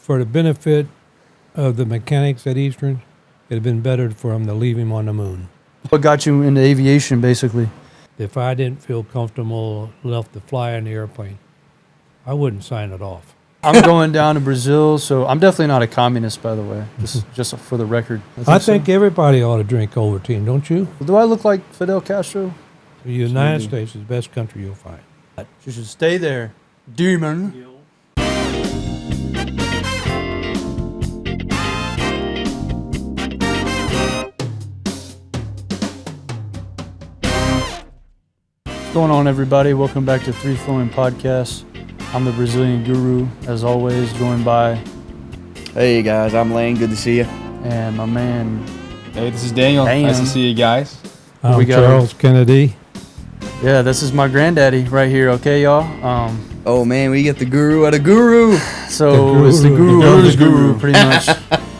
for the benefit of the mechanics at Eastern, it'd have been better for them to leave him on the moon. What got you into aviation, basically? If I didn't feel comfortable enough to fly in the airplane, I wouldn't sign it off. I'm going down to Brazil, so I'm definitely not a communist, by the way, just for the record. I think everybody ought to drink Ovaltine, don't you? Do I look like Fidel Castro? The United States is the best country you'll find. You should stay there, demon. What's going on, everybody? Welcome back to Free Flowing Podcast. I'm the Brazilian Guru, as always, joined by... Hey guys, I'm Lane. Good to see you. And my man... Hey, this is Daniel. Nice to see you guys. I'm We got Charles Kennedy. Yeah, this is my granddaddy right here, okay, y'all? Oh man, we get the guru out of guru. So it's the guru of the guru, pretty much.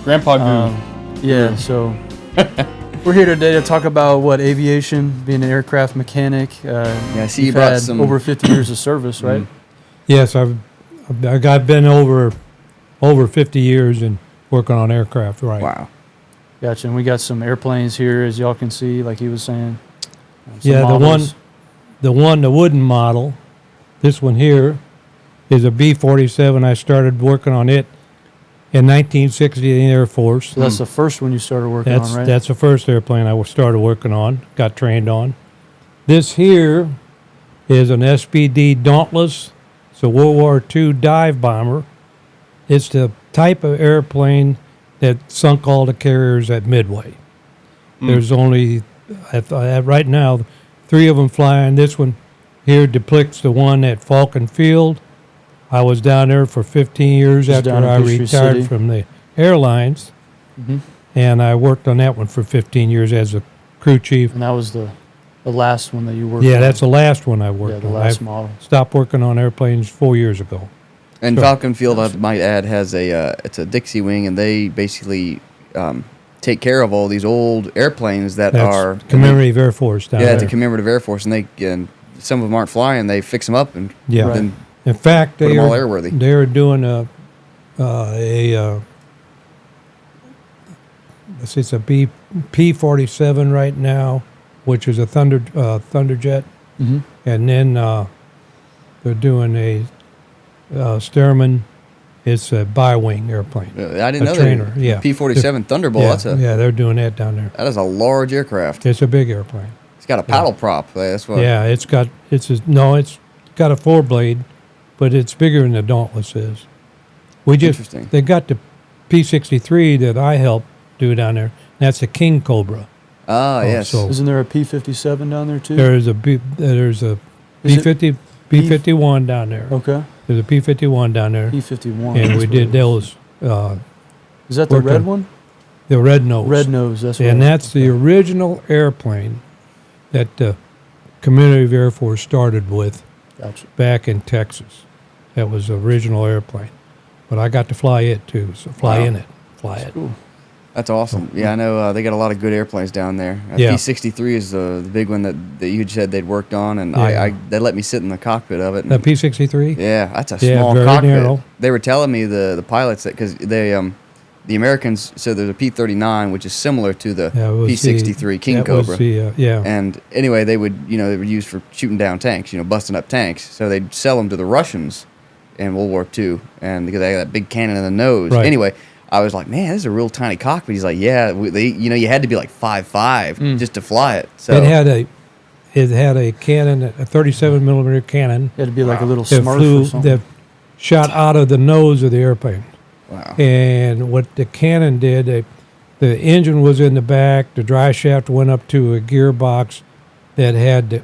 Grandpa Guru. Yeah, so we're here today to talk about aviation, being an aircraft mechanic. I see you you've brought had some over 50 years of service, right? Yes, I've been over 50 years in working on aircraft, right? Wow. Gotcha. And we got some airplanes here, as y'all can see, like he was saying. Some Yeah, models. the wooden model, this one here, is a B-47. I started working on it in 1960 in the Air Force. So that's the first one you started working on, right? That's the first airplane I started working on, got trained on. This here is an SBD Dauntless. It's a World War II dive bomber. It's the type of airplane that sunk all the carriers at Midway. There's only, right now, 3 of them flying. This one here depicts the one at Falcon Field. I was down there for 15 years Just after down in I Peachtree retired City. from the airlines. And I worked on that one for 15 years as a crew chief. And that was the last one that you worked on. Yeah, that's the last one I worked Yeah, the on. last I model. stopped working on airplanes 4 years ago. And Sure. Falcon Field, I might add, has it's a Dixie wing, and they basically take care of all these old airplanes that That's are Commemorative Air Force down Yeah, there. the Commemorative Air Force, and some of them aren't flying. They fix them up and Yeah. Right. then In fact, put them all airworthy. they are doing it's a P-47 right now, which is a Thunderjet, and then they're doing a Stearman. It's a bi-wing airplane. I didn't a know trainer, that. yeah. P-47 Thunderbolt. Yeah, they're doing that down there. That is a large aircraft. It's a big airplane. It's got a paddle prop. That's what. Yeah, it's got a 4-blade, but it's bigger than the Dauntless is. Interesting. They got the P-63 that I helped do down there. That's a King Cobra. Ah, yes. so- Isn't there a P-57 down there, too? There's a Is it P-50, P-51 down there. Okay. There's a P-51 down there, P-51. and that's we what did it those. Is that the worked red on- one? The red nose. Red nose, that's what And that's the original airplane that the Community Air Force started with Gotcha. back in Texas. That was the original airplane. But I got to fly it too, so fly Wow. in it, fly it. Cool. That's awesome. Yeah, I know they got a lot of good airplanes down there. Yeah. P-63 is the big one that you said they'd worked on, and Yeah. they let me sit in the cockpit of it. The And, P-63? yeah, that's a Yeah, small very cockpit. narrow. They were telling me the pilots that because the Americans said there's a P-39 which is similar to the Yeah, it was P-63 King that was Cobra. yeah. And anyway, they would use for shooting down tanks, busting up tanks. So they'd sell them to the Russians in World War II, and because they had that big cannon in the nose. Right. Anyway, I was like, man, this is a real tiny cockpit. He's like, yeah, you had to be like 5'5" just to fly it. So It had a cannon, a 37 millimeter cannon It had to be like a little that Smurf flew or something. that shot out of the nose of the airplane. wow. And what the cannon did, the engine was in the back. The drive shaft went up to a gearbox that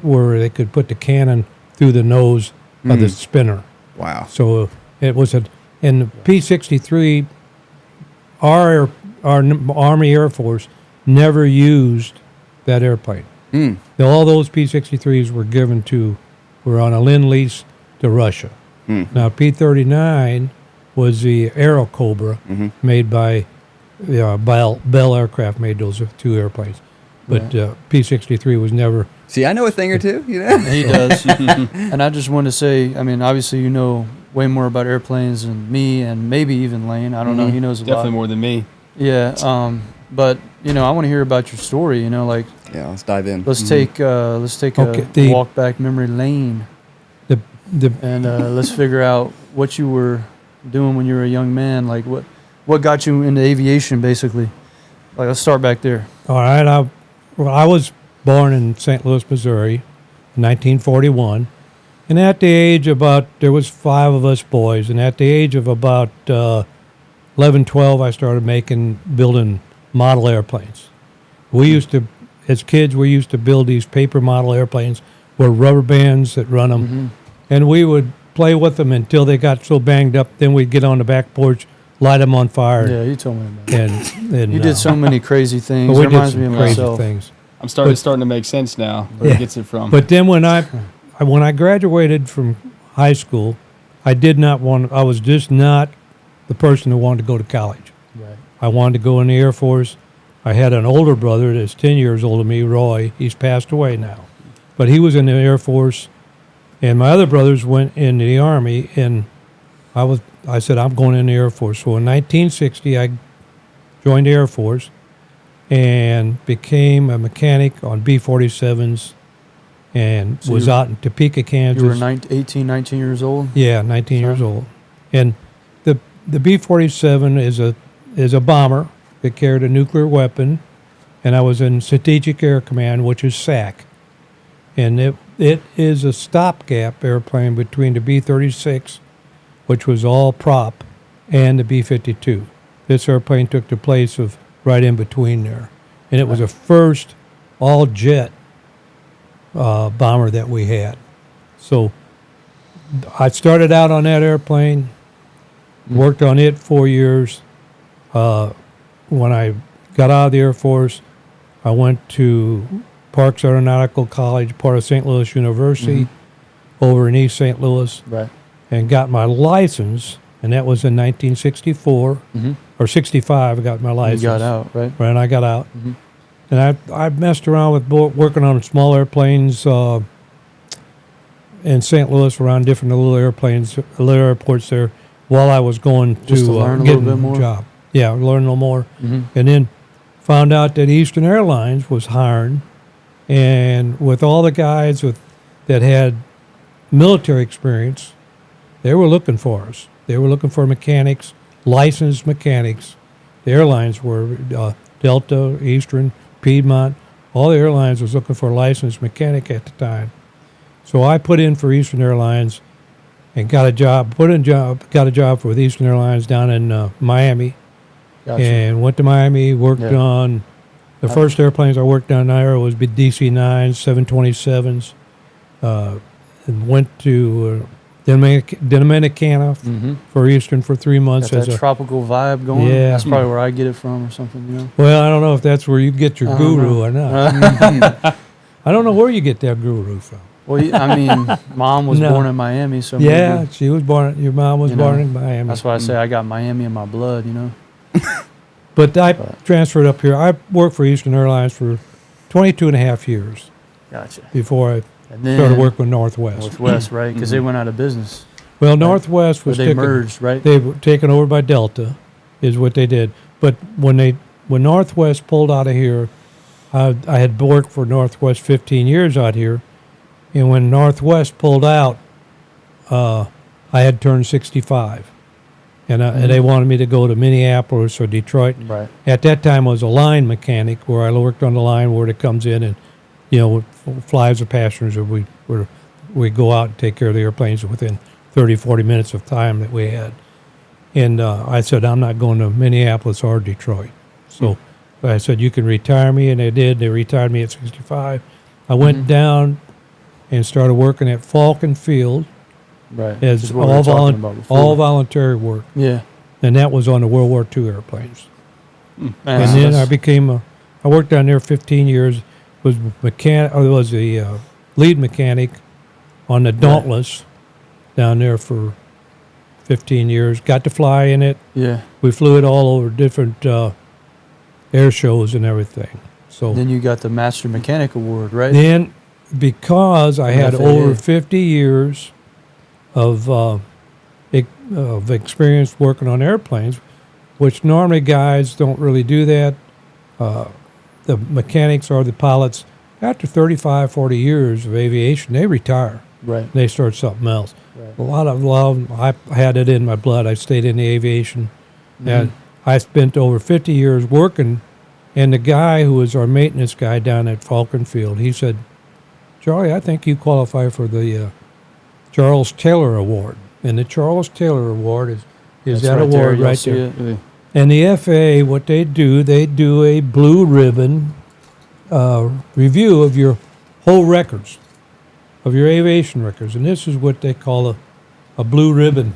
where they could put the cannon through the nose of the spinner. Wow. So it was in the P-63. Our Army Air Force never used that airplane. All those P-63s were on a Lend-Lease to Russia. Now P-39 was the Aero Cobra made by Bell Aircraft made those 2 airplanes. But P-63 was never... See, I know a thing or two, He does. And I just want to say, I mean, obviously, way more about airplanes than me and maybe even Lane. I don't know. Mhm. He knows a Definitely lot. more than me. Yeah. But I want to hear about your story. Like Yeah, let's dive in. let's take Okay, a walk back memory lane The and let's figure out what you were doing when you were a young man. Like what got you into aviation, basically. Like let's start back there. All right. I was born in St. Louis, Missouri, in 1941. And at the age there was 5 of us boys. And at the age of about 11, 12, I started building model airplanes. As kids, we used to build these paper model airplanes with rubber bands that run them. Mm-hmm. And we would play with them until they got so banged up. Then we'd get on the back porch, light them on fire. Yeah, you told me about that. And You did so many crazy things. but we It did reminds me some of crazy myself. things. It's starting But- to make sense now where Yeah. he gets it from. But then when I graduated from high school, I was just not the person who wanted to go to college. Right. I wanted to go in the Air Force. I had an older brother that's 10 years older than me, Roy. He's passed away now. But he was in the Air Force, and my other brothers went in the Army, and I said, I'm going in the Air Force. So in 1960, I joined the Air Force and became a mechanic on B-47s and So was you- out in Topeka, Kansas. You were 18, 19 years old? Yeah, 19 years Huh? old. And the B-47 is a bomber that carried a nuclear weapon, and I was in Strategic Air Command, which is SAC. And it is a stopgap airplane between the B-36, which was all prop, and the B-52. This airplane took the place of right in between there. And it was the first all-jet bomber that we had. So I started out on that airplane, worked on it 4 years. When I got out of the Air Force, I went to Parks Aeronautical College, part of St. Louis University, over in East St. Louis, Right. and got my license, and that was in 1964, Mm-hmm. or 65, I got my license. You got out, right? Right, and I got out. Mhm. And I messed around with working on small airplanes in St. Louis around different little airports there while I was going Just to learn a get little bit more? job. Yeah, learn a little more. Mm-hmm. And then found out that Eastern Airlines was hiring, and with all the guys that had military experience, they were looking for us. They were looking for mechanics, licensed mechanics. The airlines were Delta, Eastern, Piedmont. All the airlines was looking for a licensed mechanic at the time. So I put in for Eastern Airlines and got a job. Got a job with Eastern Airlines down in Miami, Gotcha. and went to Miami. Worked Yeah. on the first airplanes I worked on there was DC-9s, 727s, and went to Dominicana Mm-hmm. for Eastern for 3 months Got as that a. tropical vibe going. Yeah. That's probably where I get it from or something, Well, I don't know if that's where you get your I don't guru know. or not. I don't know where you get that guru from. Well, I mean, mom was No. born in Miami, so Yeah, maybe she was born. Your mom was You born know, in Miami. that's why I say I got Miami in my blood, But I transferred up here. I worked for Eastern Airlines for 22 and a half years Gotcha. before I And then started working with Northwest. Northwest, right? Because they went out of business. Well, Northwest Or was they merged, right? They were taken over by Delta, is what they did. But when Northwest pulled out of here, I had worked for Northwest 15 years out here, and when Northwest pulled out, I had turned 65, and they wanted me to go to Minneapolis or Detroit. Right. At that time, I was a line mechanic where I worked on the line where it comes in and, flies the passengers, or we go out and take care of the airplanes within 30, 40 minutes of time that we had. And I said, I'm not going to Minneapolis or Detroit. So I said, you can retire me, and they did. They retired me at 65. I went down and started working at Falcon Field Right. as Is what we were talking about before. all voluntary work. Yeah. And that was on the World War II airplanes. Man, And then I that's- became I worked down there 15 years, was the lead mechanic on the Dauntless down there for 15 years. Got to fly in it. yeah. We flew it all over different air shows and everything. So Then you got the Master Mechanic Award, right? then, because I had FAA. over 50 years of of experience working on airplanes, which normally guys don't really do that. The mechanics or the pilots, after 35, 40 years of aviation, they retire. Right. They start something else. Right. A lot of them, I had it in my blood. I stayed in the aviation. And I spent over 50 years working. And the guy who was our maintenance guy down at Falcon Field, he said, Charlie, I think you qualify for the Charles Taylor Award. And the Charles Taylor Award is That's that right there. award You'll right see there. it. Really? And the FAA, what they do a blue ribbon review of your whole records, of your aviation records. And this is what they call a blue ribbon.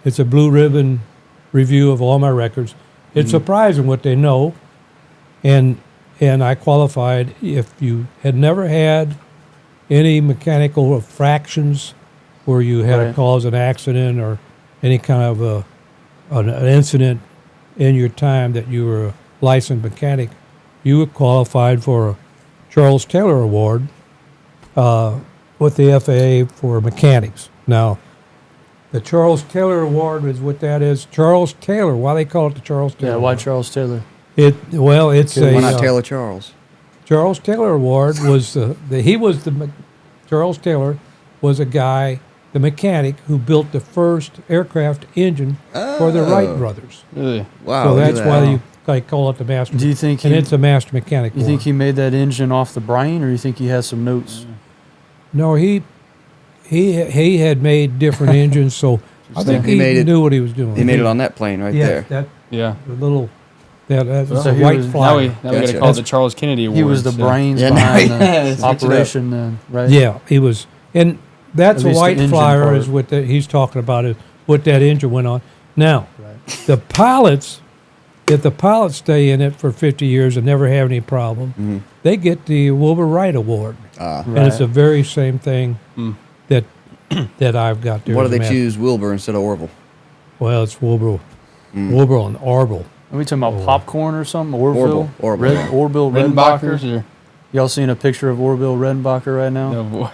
It's a blue ribbon review of all my records. It's surprising what they know. And I qualified if you had never had any mechanical fractions where you had to Right. cause an accident or any kind of an incident in your time that you were a licensed mechanic, you were qualified for a Charles Taylor Award with the FAA for mechanics. Now, the Charles Taylor Award is what that is. Charles Taylor. Why they call it the Charles Taylor? Yeah, why Award? Charles Taylor? It's Why not a Taylor Charles? Charles Taylor Award was Charles Taylor was a guy, the mechanic who built the first aircraft engine for the Wright Oh. brothers. Really? Wow. So look at that's that. why they call it the master. Do you think and he- it's a master mechanic. You think award. he made that engine off the brain, or you think he has some notes? No, he had made different engines, so I think He he made it- knew what he was doing. He made it on that plane right yeah, there. that Yeah. the little that's So a he white was- Now flyer. we got to Gotcha. call it the Charles Kennedy Award. He was the so- brains Yeah, now behind he the has. Switch it up. operation, then, right? Yeah, he was, and that's At a least the white engine flyer part. is what he's talking about is what that engine went on. Now, Right. the pilots, if the pilots stay in it for 50 years and never have any problem, they get the Wilbur Wright Award, Ah. and it's the very same thing Mm. that that I've got there. Why do as a they master. choose Wilbur instead of Orville? Well, it's Wilbur, Mm. Wilbur and Orville. Are we talking about Oh. popcorn or something? Orville? Orville. Orville Redenbachers Redenbacher? or Y'all seen a picture of Orville Redenbacher right now? no boy.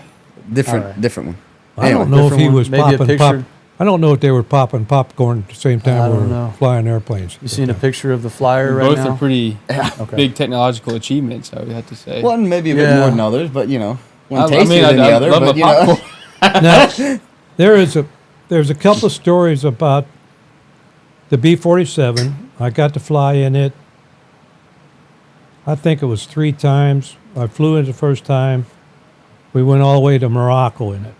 Different, All right. different one. I don't Anyway, know if different he one. was Maybe a popping picture. I don't know if they were popping popcorn at the same time I we don't were know. flying airplanes. You seen a picture of the flyer right Both now? are pretty Okay. big technological achievements, I would have to say. one maybe a bit Yeah. more than others, but you know, one I tastier than the I other. love But my you know, popcorn. Now, there's a couple of stories about the B-47. I got to fly in it. I think it was 3 times. I flew in the first time. We went all the way to Morocco in it,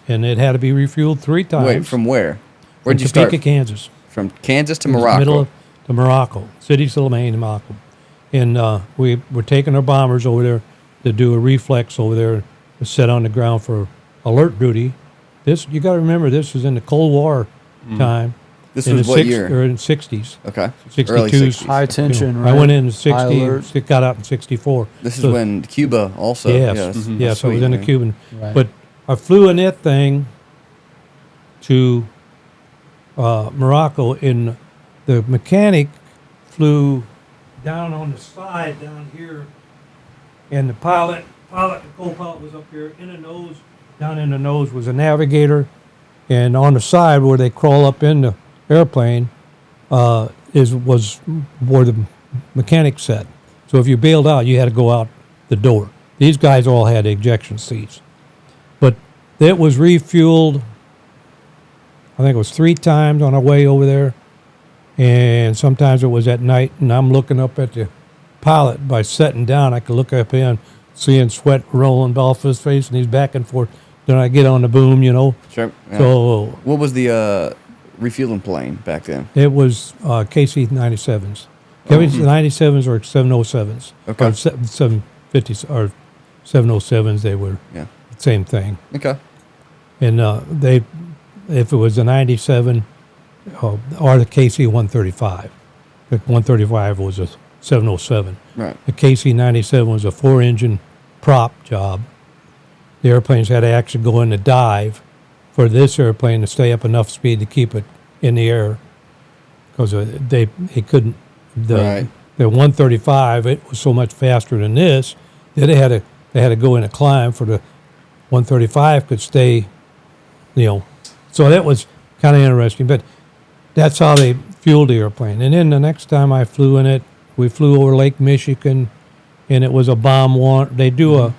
and it had to be refueled 3 times. wait, from where? Where'd From you start? Topeka, Kansas. From Kansas to It was the Morocco. Middle of, to Morocco, City Silmaine, Morocco, and we were taking our bombers over there to do a reflex over there, to set on the ground for alert duty. This you got to remember, this was in the Cold War time. This in was the what year? Or in 60s. Okay. 62. Early 60s. High tension, I right? went in High 60, alert. it got out in 64. This is So- when Cuba also. Yes, Yes. Mhm. yes, I was Sweet, in the man. Cuban. Right. But I flew in that thing to Morocco, and the mechanic flew down on the side down here, and the pilot, the co-pilot was up here in the nose. Down in the nose was a navigator, and on the side where they crawl up in the airplane was where the mechanic sat. So if you bailed out, you had to go out the door. These guys all had ejection seats, but it was refueled. I think it was 3 times on our way over there, and sometimes it was at night. And I'm looking up at the pilot by sitting down. I could look up in, seeing sweat rolling off his face, and he's back and forth. Then I get on the boom, you know. Sure. Yeah. So What was the refueling plane back then? it was KC-97s. KC-97s or 707s. Okay. Or 750s or 707s. They were Yeah. the same thing. Okay. And if it was a 97 or the KC-135, the 135 was a 707. Right. The KC-97 was a 4-engine prop job. The airplanes had to actually go in a dive for this airplane to stay up enough speed to keep it in the air, because they couldn't. Right. The 135, it was so much faster than this that they had to go in a climb for the 135 could stay So that was kind of interesting. But that's how they fueled the airplane. And then the next time I flew in it, we flew over Lake Michigan, and it was a bomb one. They do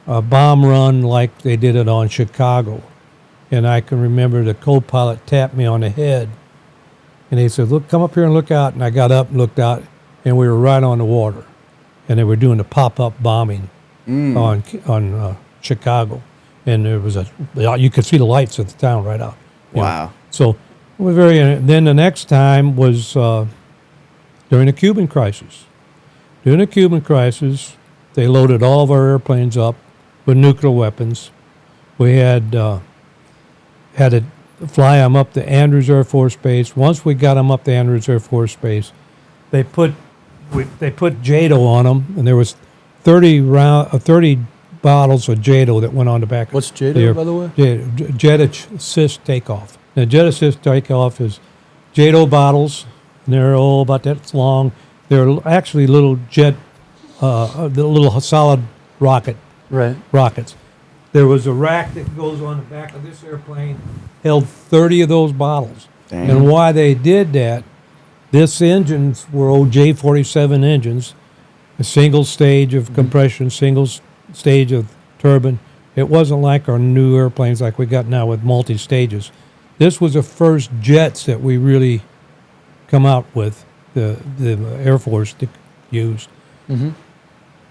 a bomb run like they did it on Chicago. And I can remember the co-pilot tapped me on the head, and he said, "Look, come up here and look out." And I got up and looked out, and we were right on the water. And they were doing the pop-up bombing on Chicago. And there was you could see the lights of the town right out. Wow. So it was then the next time was during the Cuban crisis. During the Cuban crisis, they loaded all of our airplanes up with nuclear weapons. We had to fly them up to Andrews Air Force Base. Once we got them up to Andrews Air Force Base, they put JATO on them, and there was 30 bottles of JATO that went on the back. What's JATO, by the way? Jet assist takeoff. Now, jet assist takeoff is JATO bottles, and they're all about that long. They're actually little little solid rockets. There was a rack that goes on the back of this airplane, held 30 of those bottles. Dang. And why they did that, this engines were old J47 engines, a single stage of compression, single stage of turbine. It wasn't like our new airplanes like we got now with multi-stages. This was the first jets that we really come out with, the Air Force used. Mm-hmm.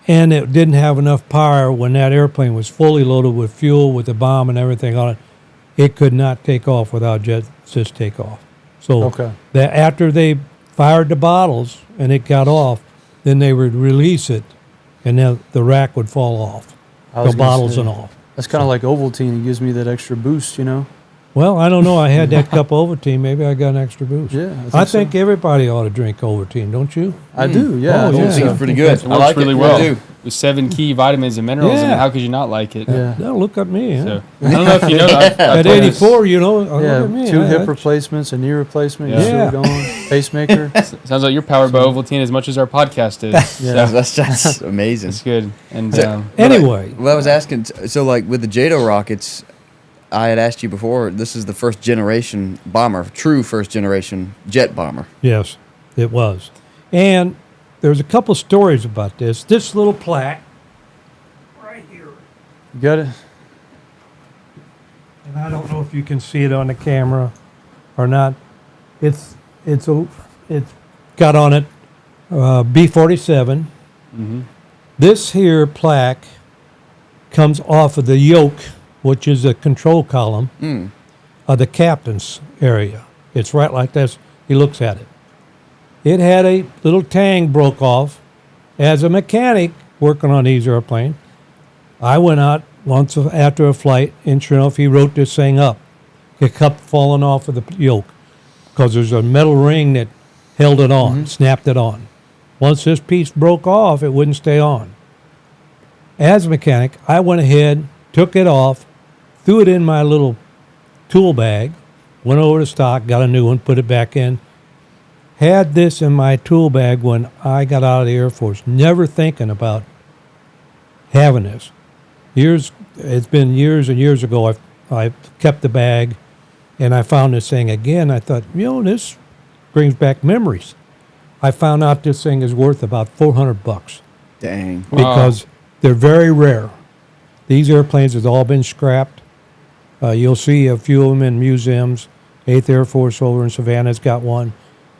And it didn't have enough power when that airplane was fully loaded with fuel, with the bomb and everything on it. It could not take off without jet assist takeoff. So that after they fired the bottles and it got off, then they would release it, and then the rack would fall off, the bottles and all. That's kind of like Ovaltine. It gives me that extra boost, you know? Well, I don't know. I had that cup of Ovaltine. Maybe I got an extra boost. Yeah, I think everybody ought to drink Ovaltine, don't you? I do, yeah. Oh, yeah. Ovaltine's pretty good. It I works like really it. well. I do. With 7 key vitamins and minerals in Yeah. it, how could you not like it? Yeah. No, look at me. Huh? So, I don't know if you know. I've At told this- 84, look Yeah, at me. 2 hip replacements, a knee replacement, you're Yeah. still going, pacemaker. Sounds like you're powered by Ovaltine as much as our podcast is. Yeah. That's amazing. It's good. And Anyway. Well, I was asking, so like with the JATO rockets, I had asked you before, this is the first generation bomber, true first generation jet bomber. Yes, it was. And there's a couple stories about this. This little plaque right here, You got it? and I don't know if you can see it on the camera or not. It's got on it B-47. mhm. This here plaque comes off of the yoke, which is the control column of the captain's area. It's right like this. He looks at it. It had a little tang broke off. As a mechanic working on these airplanes, I went out once after a flight, and sure enough, he wrote this thing up. It kept falling off of the yoke because there's a metal ring that held it on, snapped it on. Once this piece broke off, it wouldn't stay on. As a mechanic, I went ahead, took it off, threw it in my little tool bag, went over to stock, got a new one, put it back in. Had this in my tool bag when I got out of the Air Force, never thinking about having this. It's been years and years ago. I kept the bag, and I found this thing again. I thought, this brings back memories. I found out this thing is worth about $400 Dang. because they're very rare. These airplanes have all been scrapped. You'll see a few of them in museums. 8th Air Force over in Savannah's got one.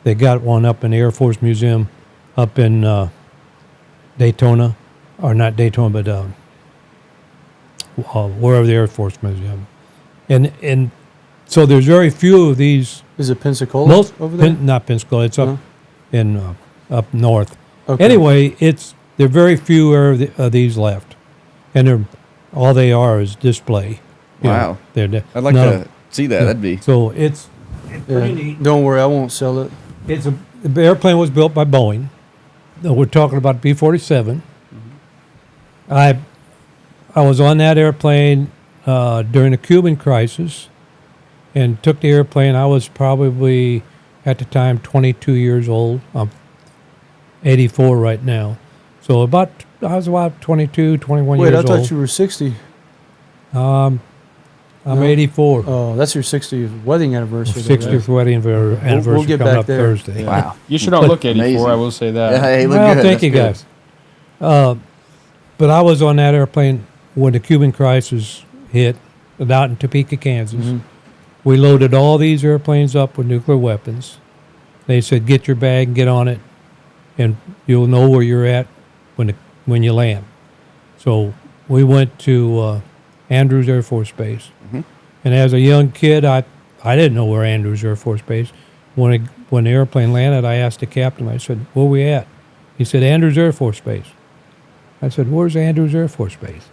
They got one up in the Air Force Museum up in Daytona, or not Daytona, but wherever the Air Force Museum. And so there's very few of these. Is it Pensacola over there? Not Pensacola. It's up in up north. Okay. Anyway, there are very few of these left, and all they are is display. You Wow. know, I'd like to see that. That'd be. So it's pretty Yeah. neat. Don't worry, I won't sell it. The airplane was built by Boeing. We're talking about B-47. I was on that airplane during the Cuban crisis, and took the airplane. I was probably at the time 22 years old. I'm 84 right now, so I was about 22, 21 Wait, years I old. thought you were 60. I I'm No? 84. Oh, that's your 60th wedding anniversary. though, 60th wedding anniversary we'll get coming back up there. Thursday. Wow. You sure don't look 84. Amazing. I will say that. Yeah, hey, look Well, good. thank That's you good. guys. But I was on that airplane when the Cuban crisis hit, out in Topeka, Kansas. Mhm. We loaded all these airplanes up with nuclear weapons. They said, "Get your bag and get on it, and you'll know where you're at when you land." So we went to Andrews Air Force Base, and as a young kid, I didn't know where Andrews Air Force Base. When the airplane landed, I asked the captain. I said, "Where we at?" He said, "Andrews Air Force Base." I said, "Where's Andrews Air Force Base?"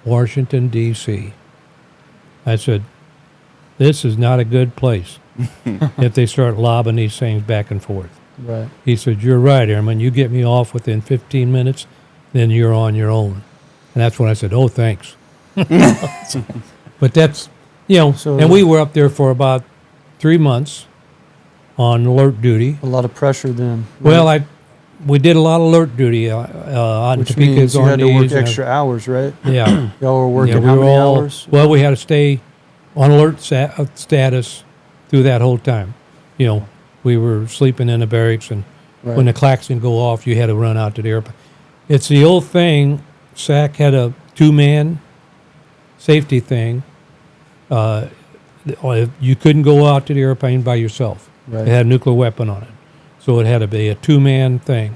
"Washington, D.C." I said, "This is not a good place if they start lobbing these things back and forth." Right. He said, "You're right, Airman. You get me off within 15 minutes, then you're on your own." And that's when I said, "Oh, thanks." But that's, So- and we were up there for about 3 months on alert duty. A lot of pressure then. Well, we did a lot of alert duty out in which Topeka, means you had to work Zondes, and extra hours, right? yeah. Y'all were working Yeah, we how were many all- hours? Well, we had to stay on alert status through that whole time. We were sleeping in the barracks, and Right. when the klaxon go off, you had to run out to the airplane. It's the old thing. SAC had a 2-man safety thing. You couldn't go out to the airplane by yourself. Right. It had a nuclear weapon on it, so it had to be a 2-man thing.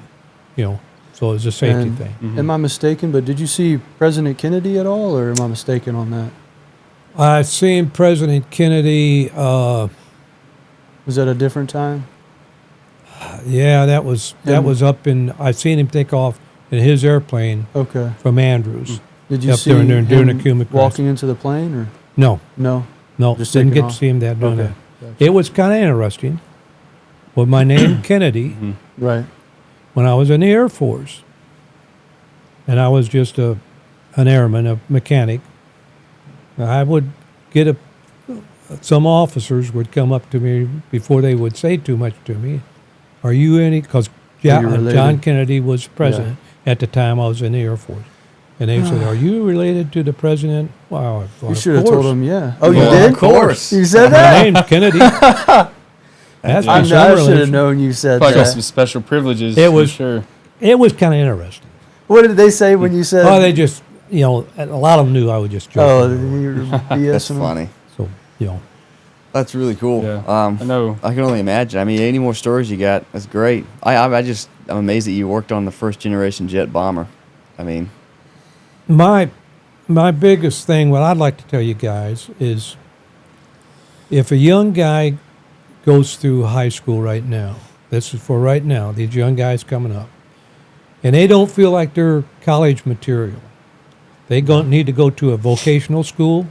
So it was a safety And- thing. Am I mistaken? But did you see President Kennedy at all, or am I mistaken on that? I seen President Kennedy. Was that a different time? Yeah, that was And- up in. I seen him take off in his airplane Okay. from Andrews. Did you Up see there during the him Cuban crisis. walking into the plane, or No, no? no, Just didn't taking get off? to see him doing Okay. that. Gotcha. It was kind of interesting. With my name Kennedy, Right. when I was in the Air Force, and I was just an airman, a mechanic, I would get some officers would come up to me before they would say too much to me. "Are you any?" Because you related? John Kennedy was president at the time I was in the Air Force. And they said, "Are you related to the president?" Wow, You should have told him, yeah. Oh, you Well, did? of course. You said My that? name's Kennedy. That's Yeah. I for some should have relation. known you said Probably got that. some special privileges. It for was- sure. It was kind of interesting. What did they say when you said? Oh, they just, a lot of them knew I was just Oh, joking. you were That's BSing them? funny. So, That's really cool. Yeah. I I know. can only imagine. I mean, any more stories you got? That's great. I'm amazed that you worked on the first generation jet bomber. I mean, my biggest thing, what I'd like to tell you guys is, if a young guy goes through high school right now, this is for right now, these young guys coming up, and they don't feel like they're college material, they need to go to a vocational school.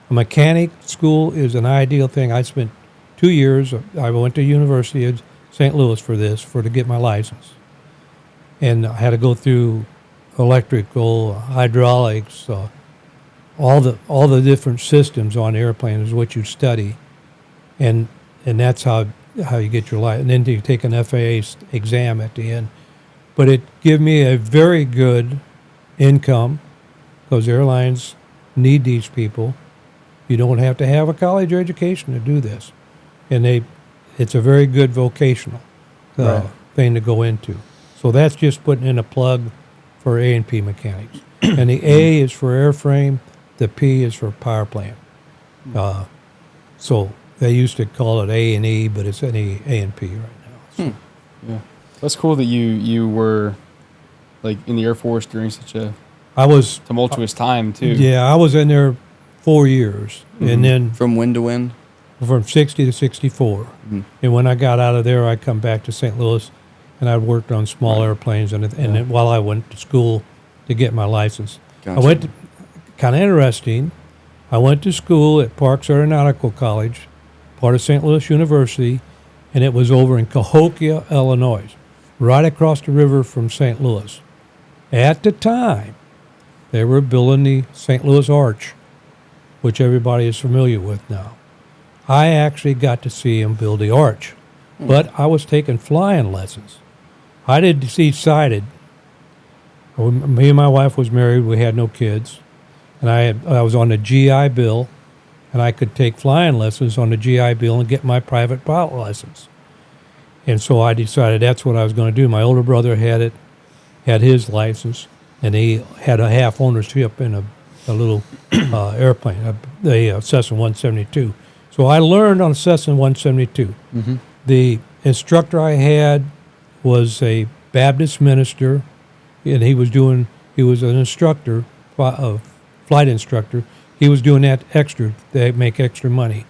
A mechanic school is an ideal thing. I spent 2 years. I went to University of St. Louis to get my license, and I had to go through electrical, hydraulics, all the different systems on the airplane is what you study, and that's how you get your license. And then you take an FAA exam at the end. But it gave me a very good income because airlines need these people. You don't have to have a college education to do this, and it's a very good vocational Right. thing to go into. So that's just putting in a plug for A&P mechanics. And the A is for airframe, the P is for power plant. So they used to call it A&E, but it's any A&P right now. So, Yeah. That's cool that you were like in the Air Force during such a I was, tumultuous time too. yeah, I was in there 4 years, and then from wind to wind. from 60 to 64. And when I got out of there, I come back to St. Louis, and I worked on small airplanes, and then while I went to school to get my license. Gotcha. I went to, kind of interesting, I went to school at Parks Aeronautical College, part of St. Louis University, and it was over in Cahokia, Illinois, right across the river from St. Louis. At the time, they were building the St. Louis Arch, which everybody is familiar with now. I actually got to see him build the arch, but I was taking flying lessons. I didn't see sighted. Me and my wife was married. We had no kids. and I was on the GI Bill, and I could take flying lessons on the GI Bill and get my private pilot license. And so I decided that's what I was going to do. My older brother had his license, and he had a half ownership in a little airplane, a Cessna 172. So I learned on a Cessna 172. Mm-hmm. The instructor I had was a Baptist minister, and he was an instructor, flight instructor. He was doing that extra. They make extra money,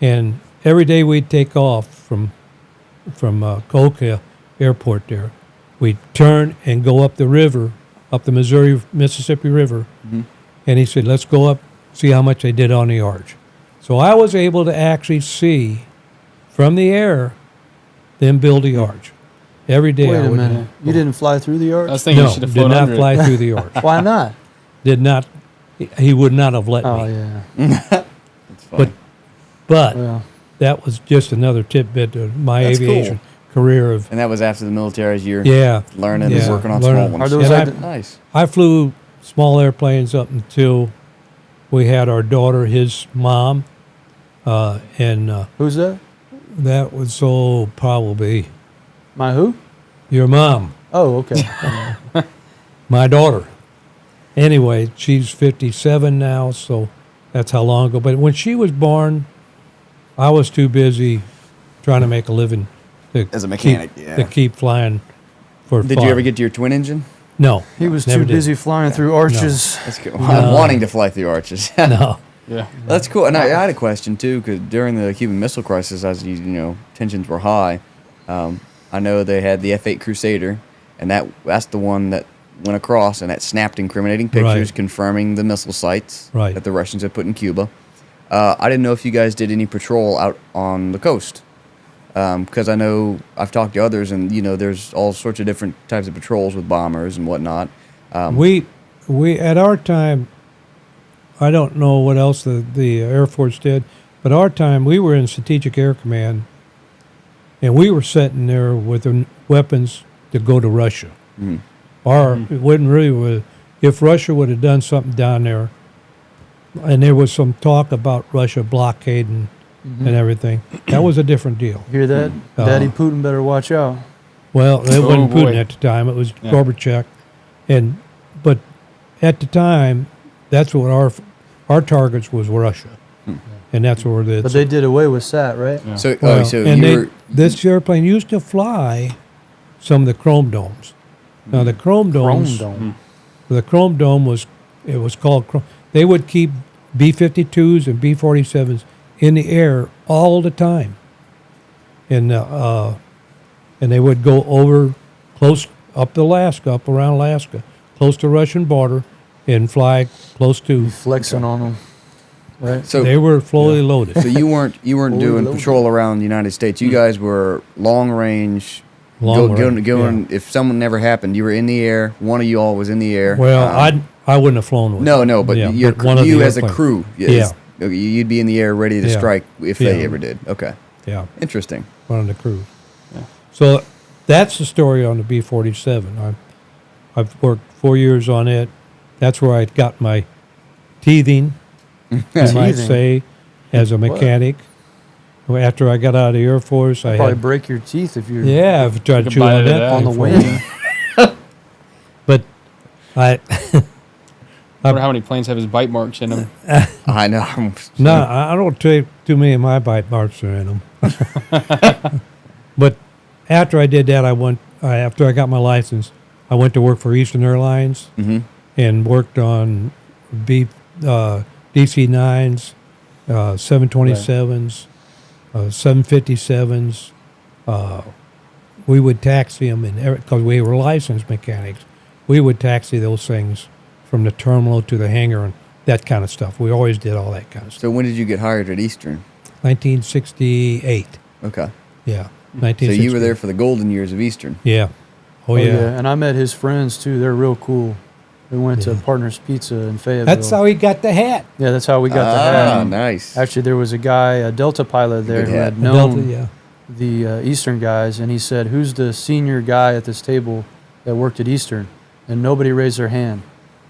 and every day we'd take off from Cahokia Airport there. We'd turn and go up the river, up the Mississippi River, and he said, "Let's go up, see how much they did on the arch." So I was able to actually see from the air them build the arch. Every day Wait I a would minute. You didn't fly through the I arch? was thinking no, you should have did flown not under fly it. through the arch. Why not? Did not. He would not have let Oh me. yeah. That's funny. But Well, that was just another tidbit of my That's aviation career. Of And that was after the military as you're yeah, learning Yeah. and working on Learning. small Are ones. those And like Nice. I flew small airplanes up until we had our daughter, his mom, and who's that? that was probably My who? your mom, Oh, okay. my daughter. Anyway, she's 57 now, so that's how long ago. But when she was born, I was too busy trying to make a living to As a mechanic, keep, yeah. to keep flying for Did fun. you ever get to your twin engine? No, He was never too did. busy flying through arches. That's cool. I'm wanting to fly through arches. No, Yeah. That's cool. And I had a question too, because during the Cuban Missile Crisis, as tensions were high, I know they had the F-8 Crusader, and that's the one that went across and that snapped incriminating pictures Right. confirming the missile sites Right. that the Russians had put in Cuba. I didn't know if you guys did any patrol out on the coast, because I know I've talked to others, and there's all sorts of different types of patrols with bombers and whatnot. we at our time, I don't know what else the Air Force did, but our time we were in Strategic Air Command, and we were sitting there with the weapons to go to Russia. Mhm. It wouldn't really if Russia would have done something down there, and there was some talk about Russia blockading and everything. That was a different deal. Hear that? Uh-huh. Daddy Putin better watch out. Well, it Oh, wasn't Putin boy. at the time; it was Yeah. Gorbachev, but at the time, that's what our targets was Russia, and that's where the. But they did away with SAT, right? Yeah. So, well, so and you were this airplane used to fly some of the Chrome Domes. Now the Chrome Chrome Domes, Dome. the Chrome Dome was called. They would keep B-52s and B-47s in the air all the time, and they would go over close up around Alaska, close to Russian border, and fly close to. Flexing on them. Right? so They were fully loaded. So you weren't Fully doing loaded. patrol around the United States. You guys were long range. Long range, Going. If someone never happened, you were in the air. One of you all was in the air. Well, Um, I wouldn't have flown with. no, them. no, but Yeah, you're, but one of you the as a airplanes. crew. You'd be in the air ready to Yeah. strike if they Yeah. ever did. Okay, Yeah, interesting. one of the crews. Yeah. So that's the story on the B-47. I've worked 4 years on it. That's where I got my teething, you might Teething? say, as a mechanic. After I got out of the Air Force, I Probably had break your teeth if you're I've tried to You chew could bite on it that out. on the before. wing. But I I wonder how many planes have his bite marks in them. I know. no, I don't take too many of my bite marks are in them. But after I did that, after I got my license, I went to work for Eastern Airlines hmm and worked on DC-9s, 727s, 757s. We would taxi them, because we were licensed mechanics. We would taxi those things from the terminal to the hangar and that kind of stuff. We always did all that kind of stuff. So when did you get hired at Eastern? 1968. Okay. Yeah. So 1968. you were there for the golden years of Eastern. Yeah. Oh, yeah. And I met his friends too. They're real cool. We went to Yeah. Partners Pizza in Fayetteville. That's how he got the hat. Yeah, that's how we got the Ah, hat. nice. Actually, there was a guy, a Delta pilot there, Good who hat. had The known Delta, yeah. the Eastern guys, and he said, "Who's the senior guy at this table that worked at Eastern?" And nobody raised their hand.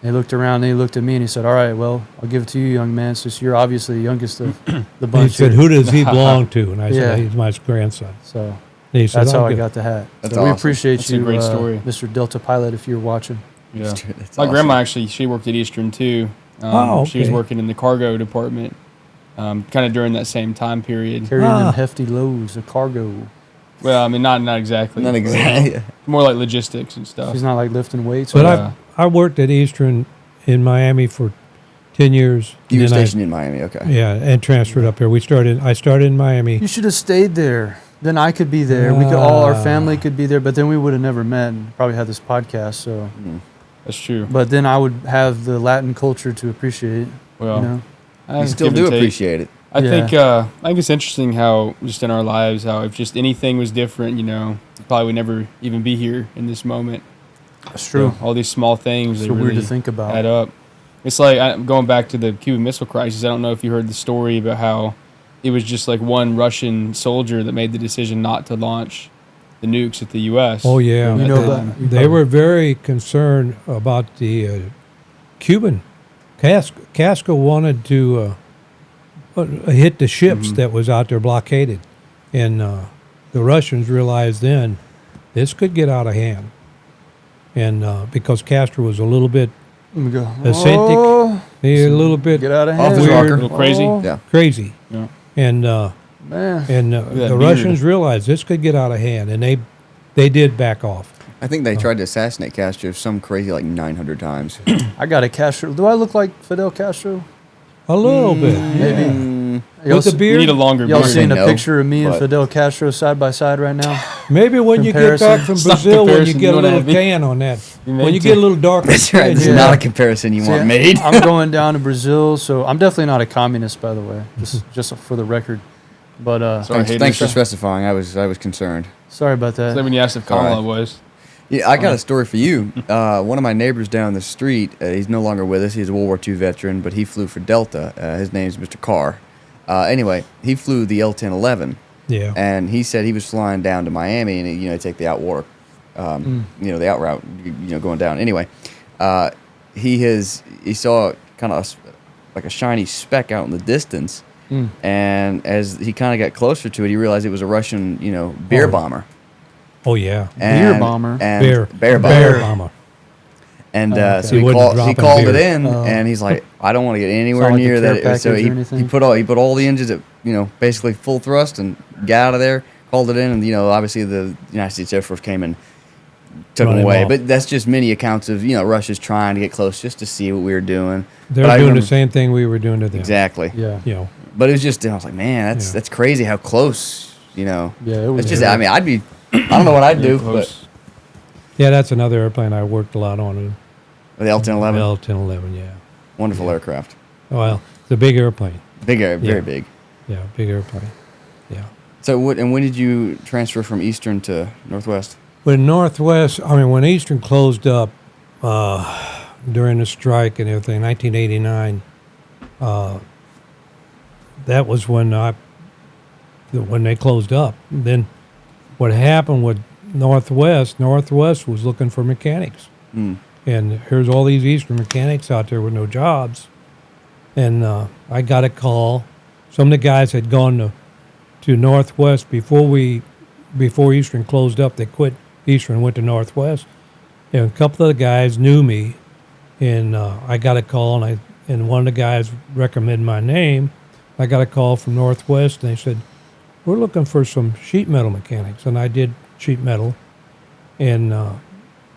And he looked around and he looked at me and he said, "All right, well, I'll give it to you, young man, since you're obviously the youngest of the He bunch." said, here." "Who does he belong to?" And I Yeah. said, "He's my grandson." So And he said, that's how "I'll I give-" got the hat. That's so we awesome. appreciate That's a you, great story. Mr. Delta Pilot, if you're watching. Yeah. That's My awesome. grandma actually, she worked at Eastern too. Oh, She was okay. working in the cargo department, kind of during that same time period. Carrying Ah. them hefty loads of cargo. Well, I mean, not exactly. Not but, exactly. more like logistics and stuff. She's not like lifting weights. But Yeah. I worked at Eastern in Miami for 10 years. You were and then I- stationed in Miami, okay. Yeah, and transferred up here. I started in Miami. You should have stayed there. Then I could be there. We could all, our Ah. family could be there, but then we would have never met and probably had this podcast. So, That's true. but then I would have the Latin culture to appreciate. Well, You know, You still do appreciate it. I Yeah. think it's interesting how just in our lives, how if just anything was different, you know, we probably would never even be here in this moment. that's true. So all these small things, It's they so weird really to think about. add up. It's like going back to the Cuban Missile Crisis. I don't know if you heard the story about how it was just like one Russian soldier that made the decision not to launch the nukes at the U.S. Oh, yeah. You at know the that- time. They were very concerned about the Cuban. Casco wanted to hit the ships Mhm. that was out there blockaded. And the Russians realized then this could get out of hand. And because Castro was a little bit Let me go. Authentic. Oh, a little bit get out of Off hand. his rocker. A little crazy. Oh, Yeah. crazy. Yeah. And man. that the beard. Russians realized this could get out of hand, and they did back off. I think they tried to assassinate Castro some crazy like 900 times. I got a Castro. Do I look like Fidel Castro? A little bit, Maybe. Y'all with the see- You beard. need a longer Y'all beard. see- seen a No, picture of me and but- Fidel Castro side by side right now? Maybe when you get Comparison. back from It's not Brazil, when you comparison get you a wanna little have me. tan on that, You when made you to- get a little darker. That's right. This Yeah. is not a comparison you See, want made. I'm going down to Brazil, so I'm definitely not a communist, by the way, just for the record. But Sorry, Thanks for haters. specifying. I was concerned. sorry about So that. when you asked if Kamala Alright. was, Yeah, I got a story for you. One of my neighbors down the street, he's no longer with us. He's a World War II veteran, but he flew for Delta. His name's Mr. Carr. Anyway, he flew the L-1011, Yeah. and he said he was flying down to Miami, and take the outwater, the out route, going down. Anyway, he saw kind of like a shiny speck out in the distance, Mm. and as he kind of got closer to it, he realized it was a Russian, beer Oh. bomber. Oh yeah. Beer bomber? And Bear bomber. bomber. And Oh, okay. so He he wasn't called dropping it beer. in, Oh. and he's like, I don't want to get anywhere Sound like a near care that. So package he, or anything? he put all the engines at basically full thrust and got out of there, called it in, and obviously the United States Air Force came and took Run him him away. off. But that's just many accounts of Mm. Russia's trying to get close just to see what we were doing. They're But I doing the remember- same thing we were doing to them. Exactly. Yeah. You know. But it was just I was like, man, Yeah. that's crazy how close. Yeah, it was It's just I mean I'd be I don't know what I'd do, close. Yeah, that's another airplane I worked a lot on. but the L-1011, L-1011, yeah. wonderful aircraft, Well, it's a big airplane. big air, very Yeah. big. Yeah, big airplane. Yeah. So when did you transfer from Eastern to Northwest? When when Eastern closed up during the strike and everything, 1989, that was when they closed up. Then what happened with Northwest was looking for mechanics. Mm. And here's all these Eastern mechanics out there with no jobs. And I got a call. Some of the guys had gone to Northwest before Eastern closed up. They quit Eastern and went to Northwest. And a couple of the guys knew me, and I got a call, and one of the guys recommended my name. I got a call from Northwest, and they said, "We're looking for some sheet metal mechanics," and I did sheet metal. And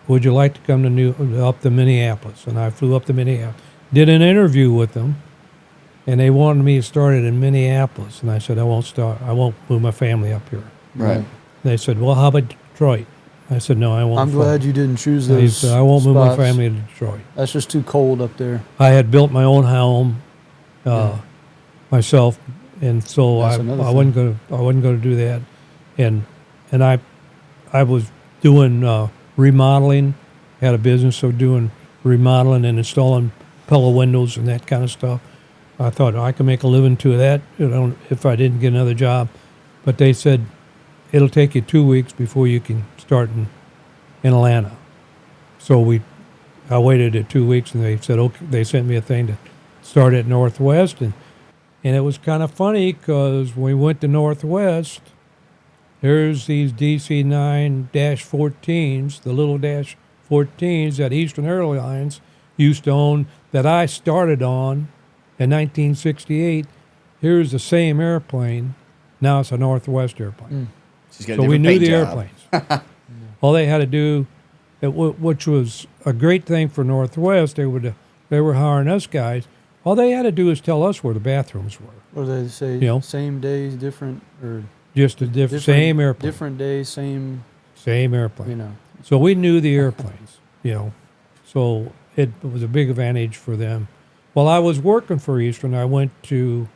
would you like to come up to Minneapolis? And I flew up to Minneapolis, did an interview with them, and they wanted me to start it in Minneapolis. And I said, I won't move my family up here. Right. They said, well, how about Detroit? I said, no, I won't. I'm glad you didn't choose They those. said, I won't move my spots. family to Detroit. That's just too cold up there. I had built my own home myself, and so That's I another wasn't going to do that. And I was doing remodeling, had a business of doing remodeling and installing Pella windows and that kind of stuff. I thought I could make a living to that, if I didn't get another job. But they said it'll take you 2 weeks before you can start in Atlanta. So I waited 2 weeks, and they said, okay, they sent me a thing to start at Northwest, and it was kind of funny because when we went to Northwest, there's these DC-9-14s, the little Dash 14s that Eastern Airlines used to own that I started on in 1968. Here's the same airplane. Now it's a Northwest airplane. She's got a So we different knew paint the job. airplanes. All they had to do, which was a great thing for Northwest, they were hiring us guys. All they had to do is tell us where the bathrooms were. Or they say You know. same days, different, or Just a different, same airplane. different days, same, Same airplane. you know. So we knew the airplanes, So it was a big advantage for them. While I was working for Eastern, I went to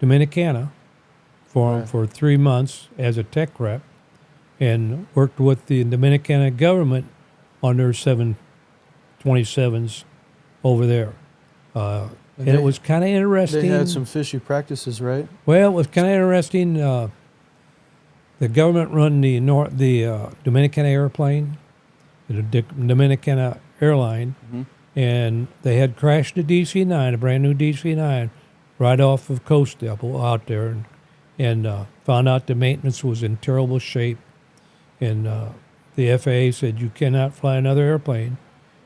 Dominicana Right. for 3 months as a tech rep and worked with the Dominicana government on their 727s over there. And it was kind of interesting. They had some fishy practices, right? Well, it was kind of interesting. The government run the Dominicana airplane, the Dominicana airline, and they had crashed a DC-9, a brand new DC-9, right off of Coast Depot out there, and found out the maintenance was in terrible shape. And the FAA said you cannot fly another airplane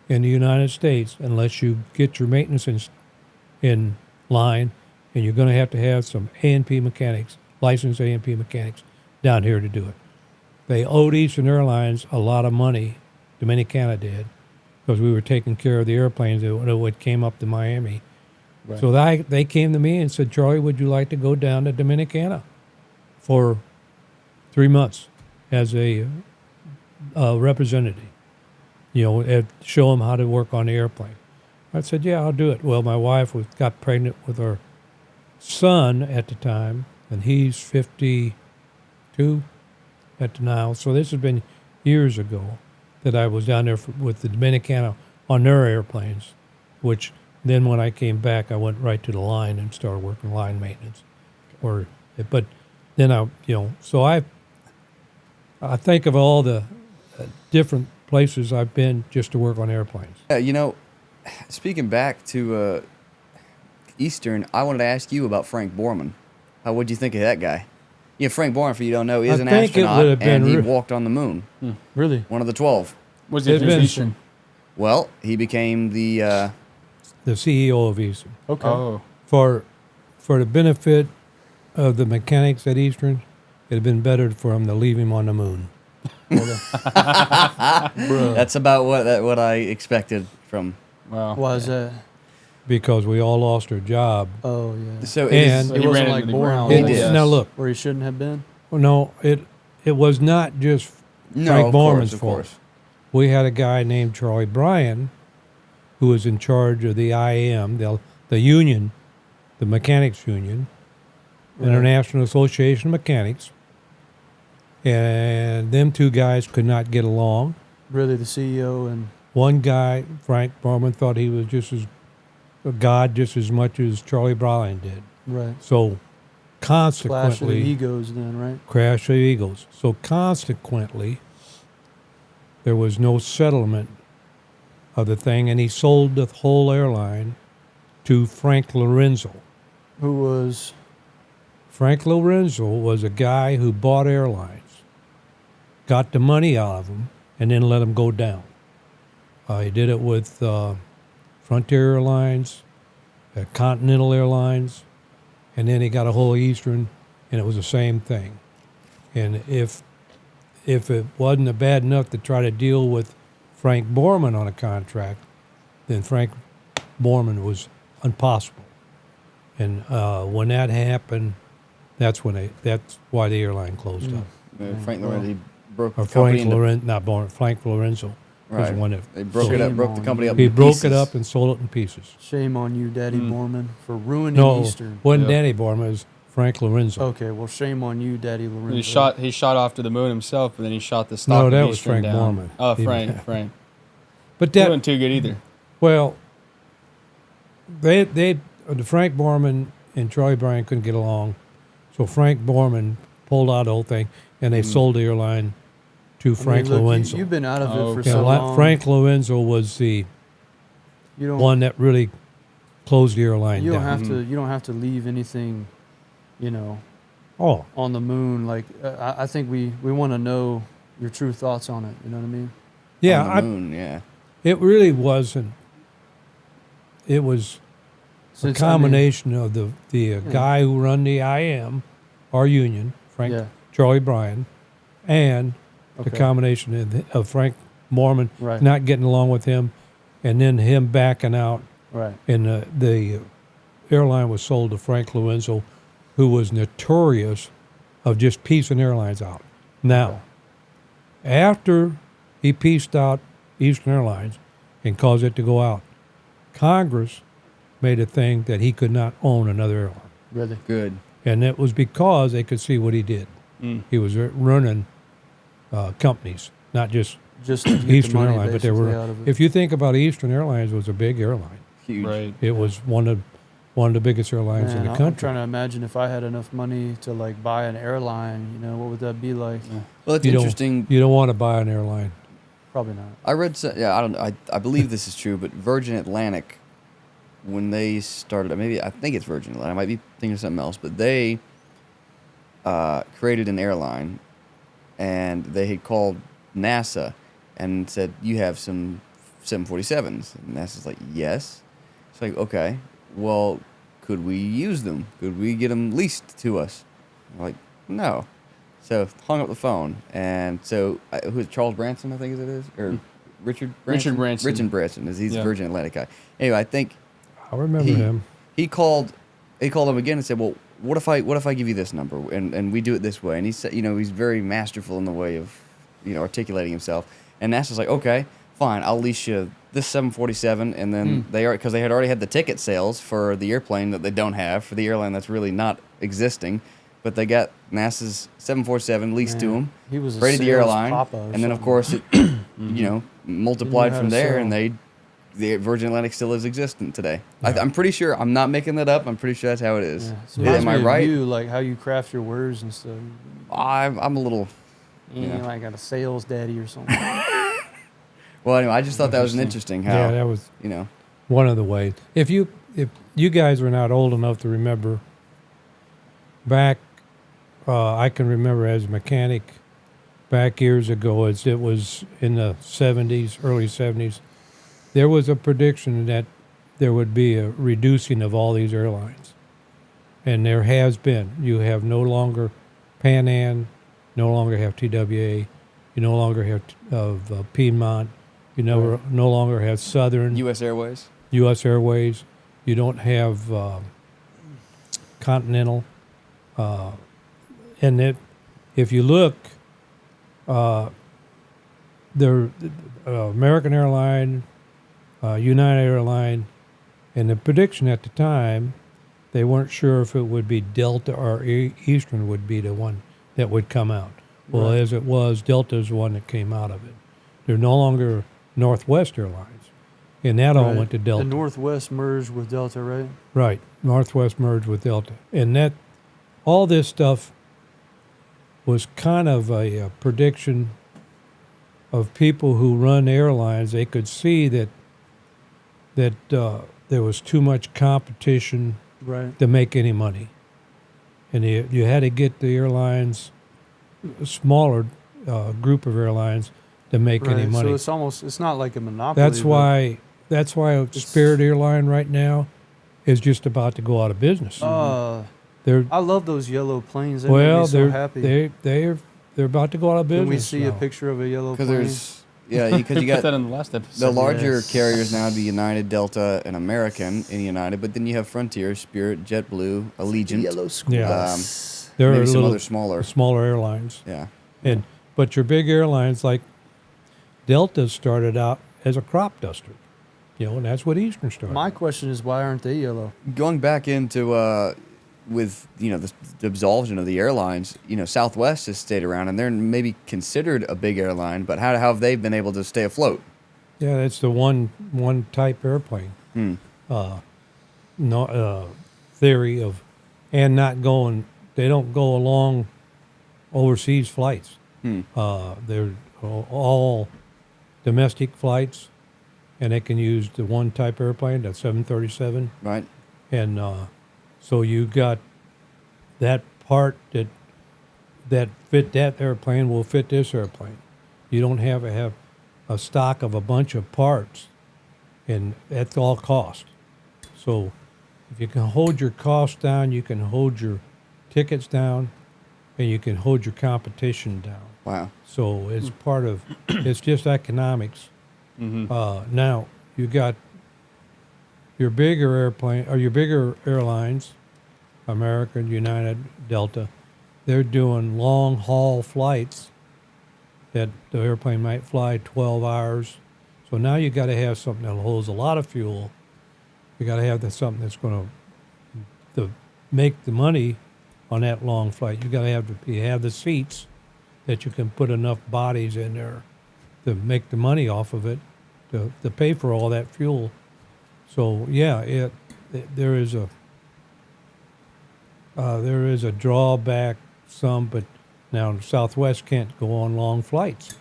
in the United States unless you get your maintenance in line, and you're going to have some A&P mechanics, licensed A&P mechanics, down here to do it. They owed Eastern Airlines a lot of money, Dominicana did, because we were taking care of the airplanes that came up to Miami. Right. So they came to me and said, Charlie, would you like to go down to Dominicana for 3 months as a representative? Show them how to work on the airplane. I said, yeah, I'll do it. Well, my wife got pregnant with our son at the time, and he's 52 at the now. So this has been years ago that I was down there with the Dominicana on their airplanes, which then when I came back, I went right to the line and started working line maintenance. But then so I think of all the different places I've been just to work on airplanes. Speaking back to Eastern, I wanted to ask you about Frank Borman. What'd you think of that guy? Frank Borman, for you don't know, is an think it would astronaut, have been and he re- walked on the moon. Really? One of the 12. Was There's it been Eastern? Well, he became the CEO of Eastern. Okay. Oh, For the benefit of the mechanics at Eastern, it'd have been better for him to leave him on the moon. Bruh. That's about what I expected from. wow. Why is that? Because we all lost our job. Oh, yeah. So And- So He he wasn't ran like into the born ground. on He the did. list Now look, where he shouldn't have been. no, it was not just No, Frank of Borman's course, of fault. course. We had a guy named Charlie Bryan who was in charge of the IAM, the union, the mechanics union, Right. International Association of Mechanics. And them two guys could not get along. Really, the CEO and One guy, Frank Borman, thought he was just as a god just as much as Charlie Bryan did. right. So Clash of the consequently, egos, then, right? crash of egos. So consequently, there was no settlement of the thing, and he sold the whole airline to Frank Lorenzo. Who was Frank Lorenzo was a guy who bought airlines, got the money out of them, and then let them go down. He did it with Frontier Airlines, Continental Airlines, and then he got a whole Eastern, and it was the same thing. And if it wasn't bad enough to try to deal with Frank Borman on a contract, then Frank Borman was impossible. And when that happened, that's why the airline closed up. Frank Lorenzo, he broke Or the company Frank into, Lorenzo, not Borman, Frank Lorenzo was right. the one that They broke Shame it up, broke the on company you. up. he into broke pieces. it up and sold it in pieces. shame on you, Daddy Borman, for ruining No, Eastern. wasn't Yeah. Danny Borman, it was Frank Lorenzo. Okay, well, shame on you, Daddy Lorenzo. He shot off to the moon himself, but then he shot the stock. No, of that was Eastern Frank down. Borman. Oh, He- Frank. But That that, wasn't too good either. well, the Frank Borman and Charlie Bryan couldn't get along, so Frank Borman pulled out the whole thing, and they sold the airline to I mean, Frank look, Lorenzo. You've been out of it for Okay. so long. Frank Lorenzo was You don't. one that really closed the airline You don't down. have to. You don't have to leave anything, you know, Oh, on the moon. Like I think we want to know your true thoughts on it. You know what I mean? yeah, On the moon, yeah. it really wasn't. It was a Since, I mean, combination of the guy who run the IM, our union, Frank Yeah. Charlie Bryan, and the Okay. combination of Frank Mormon Right. not getting along with him, and then him backing out, Right. and the airline was sold to Frank Luenzel, who was notorious of just piecing airlines out. Now, after he pieced out Eastern Airlines and caused it to go out, Congress made a thing that he could not own another airline. Really. Good. And it was because they could see what he did. He was running companies, not just Just to get Eastern the money Airlines, but they basically were. out of it. If you think about Eastern Airlines, was a big airline. Huge. Right. It was one of the biggest airlines Man, in the I'm country. trying to imagine if I had enough money to like buy an airline. You know, what would that be like? Well, it's You interesting. You don't want to buy an airline. Probably not. I read, I don't know, I believe this is true, but Virgin Atlantic, when they started, maybe I think it's Virgin Atlantic, I might be thinking of something else, but they created an airline, and they had called NASA and said, "You have some 747s," and NASA's like, "Yes." It's like, okay, well, could we use them? Could we get them leased to us? I'm like, no. So hung up the phone, and so who is Charles Branson? I think it is, or Richard Branson. Richard Branson. Richard Branson is he's Yeah. a Virgin Atlantic guy. Anyway, I think I remember he, him. he called him again and said, "Well, what if I give you this number and we do it this way?" And he said, he's very masterful in the way of articulating himself. And NASA's like, "Okay, fine, I'll lease you this 747." And then they are, because they had already had the ticket sales for the airplane that they don't have for the airline that's really not existing, but they got NASA's 747 leased to Man, them. He was a Created the sales airline, papa or and then of something. course it multiplied how from to there, sell. and the Virgin Atlantic still is existent today. Yeah. I'm pretty sure, I'm not making that up, I'm pretty sure that's how it is. Yeah. So Yeah. reminds Am I me of right? You, like how you craft your words and stuff. I'm a little. You Yeah. know, like got a sales daddy or something. Well, anyway, I just thought that was an interesting how Yeah, that was one of the ways. If you guys are not old enough to remember, back, I can remember as a mechanic, back years ago, as it was in the 70s, early 70s, there was a prediction that there would be a reducing of all these airlines. And there has been. You have no longer Pan Am, no longer have TWA, you no longer have Piedmont, you no longer have Southern. U.S. Airways. U.S. Airways. You don't have Continental. And if you look, the American Airline, United Airline, and the prediction at the time, they weren't sure if it would be Delta or Eastern would be the one that would come out. Well, Right. as it was, Delta is the one that came out of it. They're no longer Northwest Airlines, and that all Right. went to Delta. The Northwest merged with Delta, right? Right. Northwest merged with Delta. And that all this stuff was kind of a prediction of people who run airlines. They could see that there was too much competition Right. to make any money. And you had to get the airlines, a smaller group of airlines, to make any Right. money. So it's not like a monopoly. That's but why Spirit Airline right now is just about to go out of business. They're I love those yellow planes. They make well, me so they're happy. they're about to go out of business. Can we see a now. picture of a yellow Because plane? because you Put that got in the last episode. the larger Yes. carriers now would be United, Delta, and American in United, but then you have Frontier, Spirit, JetBlue, Allegiant, Yellow school. Yeah. bus. There maybe are some little other smaller. smaller airlines, Yeah. but your big airlines like Delta started out as a crop duster, and that's what Eastern started. My question is, why aren't they yellow? Going back into with the absolution of the airlines, Southwest has stayed around, and they're maybe considered a big airline, but how have they been able to stay afloat? Yeah, it's the one type airplane. Theory of, and not going. They don't go along overseas flights. They're all domestic flights, and they can use the one type airplane, that 737, Right. and so you got that part that fit that airplane will fit this airplane. You don't have to have a stock of a bunch of parts, and that's all cost. So if you can hold your costs down, you can hold your tickets down, and you can hold your competition down. Wow. So it's part of, it's just economics. Now you got your bigger airplane or your bigger airlines, American, United, Delta. They're doing long haul flights that the airplane might fly 12 hours. So now you got to have something that holds a lot of fuel. You got to have something that's going to make the money on that long flight. You got to have the seats that you can put enough bodies in there to make the money off of it, to pay for all that fuel. So yeah, there is a drawback some, but now Southwest can't go on long flights,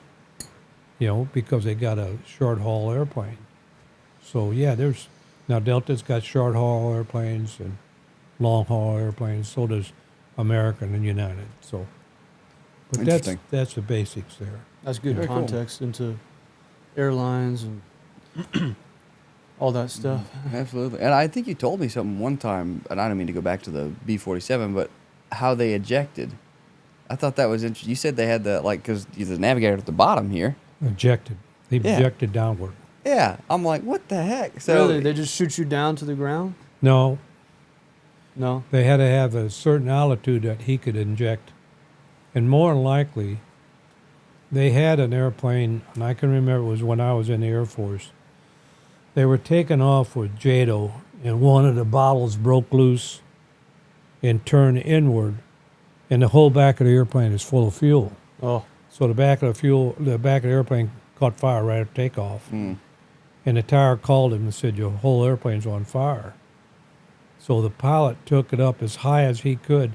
because they got a short haul airplane. So yeah, now Delta's got short haul airplanes and long haul airplanes. So does American and United. So, but Interesting. that's the basics there. That's good Very cool. context into airlines and all that stuff. Absolutely. And I think you told me something one time, and I don't mean to go back to the B-47, but how they ejected. I thought that was interesting. You said they had because the navigator at the bottom here. Ejected. They Yeah. ejected downward. Yeah. I'm like, what the heck? So Really? They just shoot you down to the ground? No, No. they had to have a certain altitude that he could inject. And more than likely, they had an airplane, and I can remember it was when I was in the Air Force. They were taking off with JATO, and one of the bottles broke loose and turned inward, and the whole back of the airplane is full of fuel. Oh, So the back of the airplane caught fire right at takeoff. And the tower called him and said, your whole airplane's on fire. So the pilot took it up as high as he could,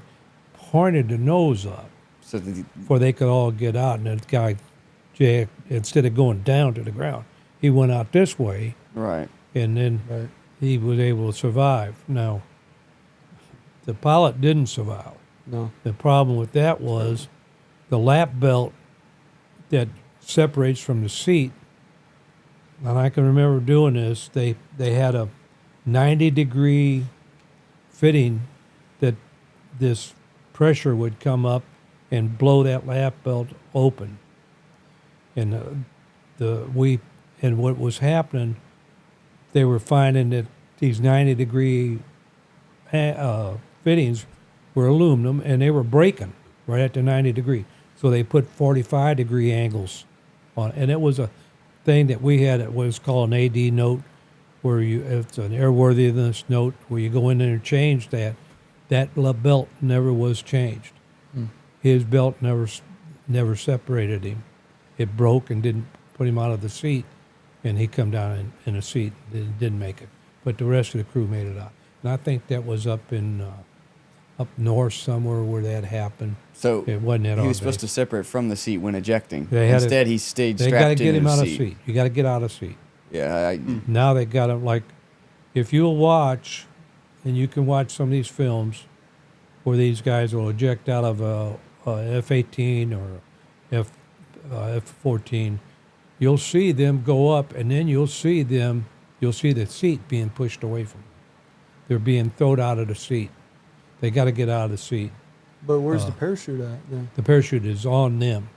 pointed the nose up before they could all get out. And that guy, Jay, instead of going down to the ground, he went out this way, right. and then right. he was able to survive. Now, the pilot didn't survive. No. The problem with that was the lap belt that separates from the seat. And I can remember doing this. They had a 90-degree fitting that this pressure would come up and blow that lap belt open. And what was happening, they were finding that these 90-degree fittings were aluminum, and they were breaking right at the 90 degree. So they put 45-degree angles on, and it was a thing that we had. It was called an AD note, where it's an airworthiness note, where you go in there and change that. That belt never was changed. His belt never separated him. It broke and didn't put him out of the seat, and he come down in a seat. Didn't make it, but the rest of the crew made it out. And I think that was up north somewhere where that happened. So It wasn't at he our was supposed to base. separate from the seat when ejecting. They had Instead, he stayed They strapped got to in get him his out of seat. seat. You got to get out of seat. Yeah. Now they got him if you'll watch, and you can watch some of these films where these guys will eject out of a F-18 or F-14, you'll see them go up, and then you'll see the seat being pushed away from them. They're being thrown out of the seat. They got to get out of the seat. But where's the parachute at then? The parachute is on them.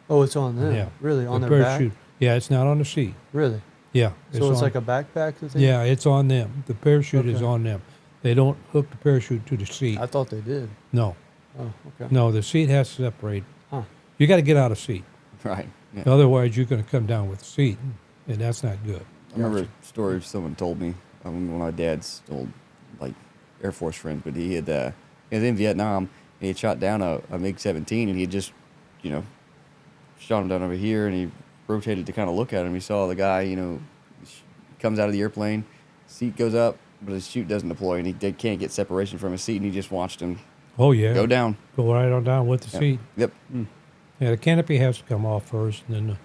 Oh, it's on them. Yeah. Really? On the their parachute. back? Yeah, it's not on the seat. Really? Yeah. So it's on- like a backpack thing? Yeah, it's on them. The parachute is Okay. on them. They don't hook the parachute to the seat. I thought they did. No, Oh, okay. no, the seat has to separate. Huh. You got to get out of seat. Right. Yeah. Otherwise, you're going to come down with the seat, and that's not good. I remember a story someone told me. One of my dad's old, Air Force friends, but he was in Vietnam, and he had shot down a MiG-17, and he had just, shot him down over here, and he rotated to kind of look at him. He saw the guy, comes out of the airplane, seat goes up, but his chute doesn't deploy, and they can't get separation from his seat, and he just watched him Oh yeah, go down. Go right on down with the Yep. seat. Yep. Yeah, the canopy has to come off first, and then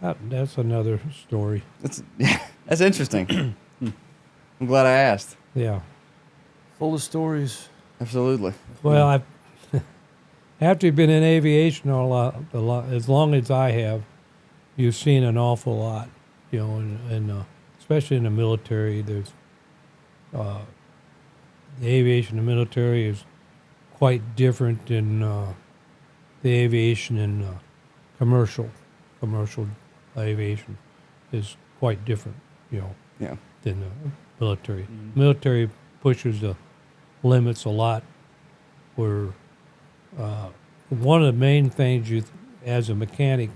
That's another story. That's interesting. I'm glad I asked. Yeah. Full of stories. Absolutely. Well, after you've been in aviation a lot, as long as I have, you've seen an awful lot, you know, and especially in the military. There's the aviation in the military is quite different than the aviation in commercial. Commercial aviation is quite different, you know, Yeah. than the military. Military pushes the limits a lot. Where one of the main things you, as a mechanic,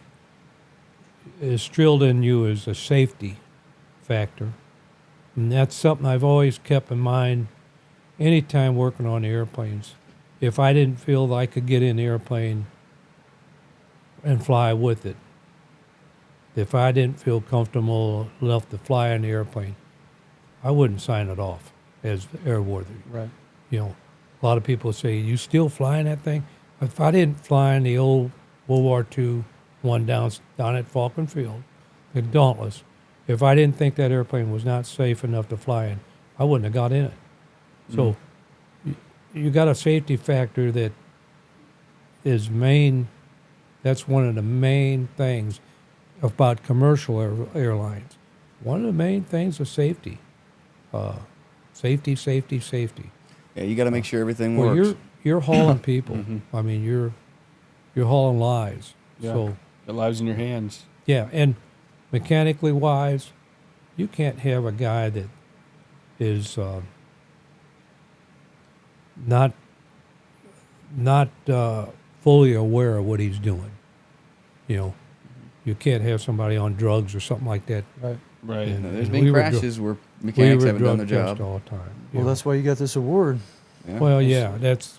is drilled in you is a safety factor, and that's something I've always kept in mind. Anytime working on airplanes, if I didn't feel that I could get in the airplane and fly with it, if I didn't feel comfortable enough to fly in the airplane, I wouldn't sign it off as airworthy. Right. You know, a lot of people say, "You still flying that thing?" If I didn't fly in the old World War II one down at Falcon Field, the Dauntless, if I didn't think that airplane was not safe enough to fly in, I wouldn't have got in it. So you got a safety factor that is main. That's one of the main things about commercial airlines. One of the main things is safety. Safety, safety, safety. Yeah, you got to make sure everything Well, works. you're hauling people. I mean, you're hauling lives. Yeah. So Your lives in your hands. yeah, and mechanically wise, you can't have a guy that is not fully aware of what he's doing. You know, you can't have somebody on drugs or something like that. Right. Right. Yeah. There's and been we were crashes where We mechanics were haven't done their drug test job. all the time. you Well, know. that's why you got this award. Yeah. Well, yeah, it's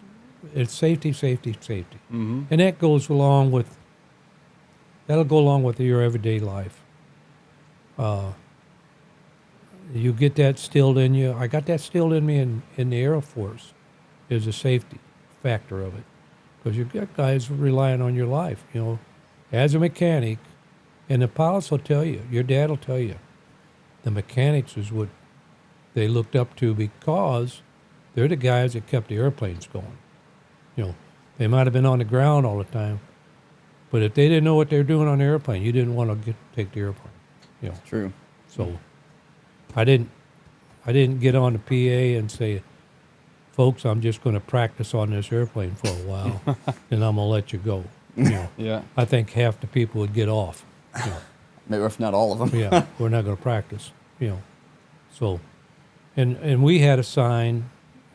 safety, safety, safety. Mm-hmm. And that'll go along with your everyday life. You get that stilled in you. I got that stilled in me in the Air Force. Is a safety factor of it, because you've got guys relying on your life. You know, as a mechanic, and the pilots will tell you. Your dad will tell you. The mechanics is what they looked up to because they're the guys that kept the airplanes going. You know, they might have been on the ground all the time, but if they didn't know what they were doing on the airplane, you didn't want to take the airplane. You know, True. so I didn't get on the PA and say, "Folks, I'm just going to practice on this airplane for a while, and I'm going to let you go." You know, Yeah. I think half the people would get off. You know. Maybe if not all of them. Yeah, we're not going to practice, you know. So, and we had a sign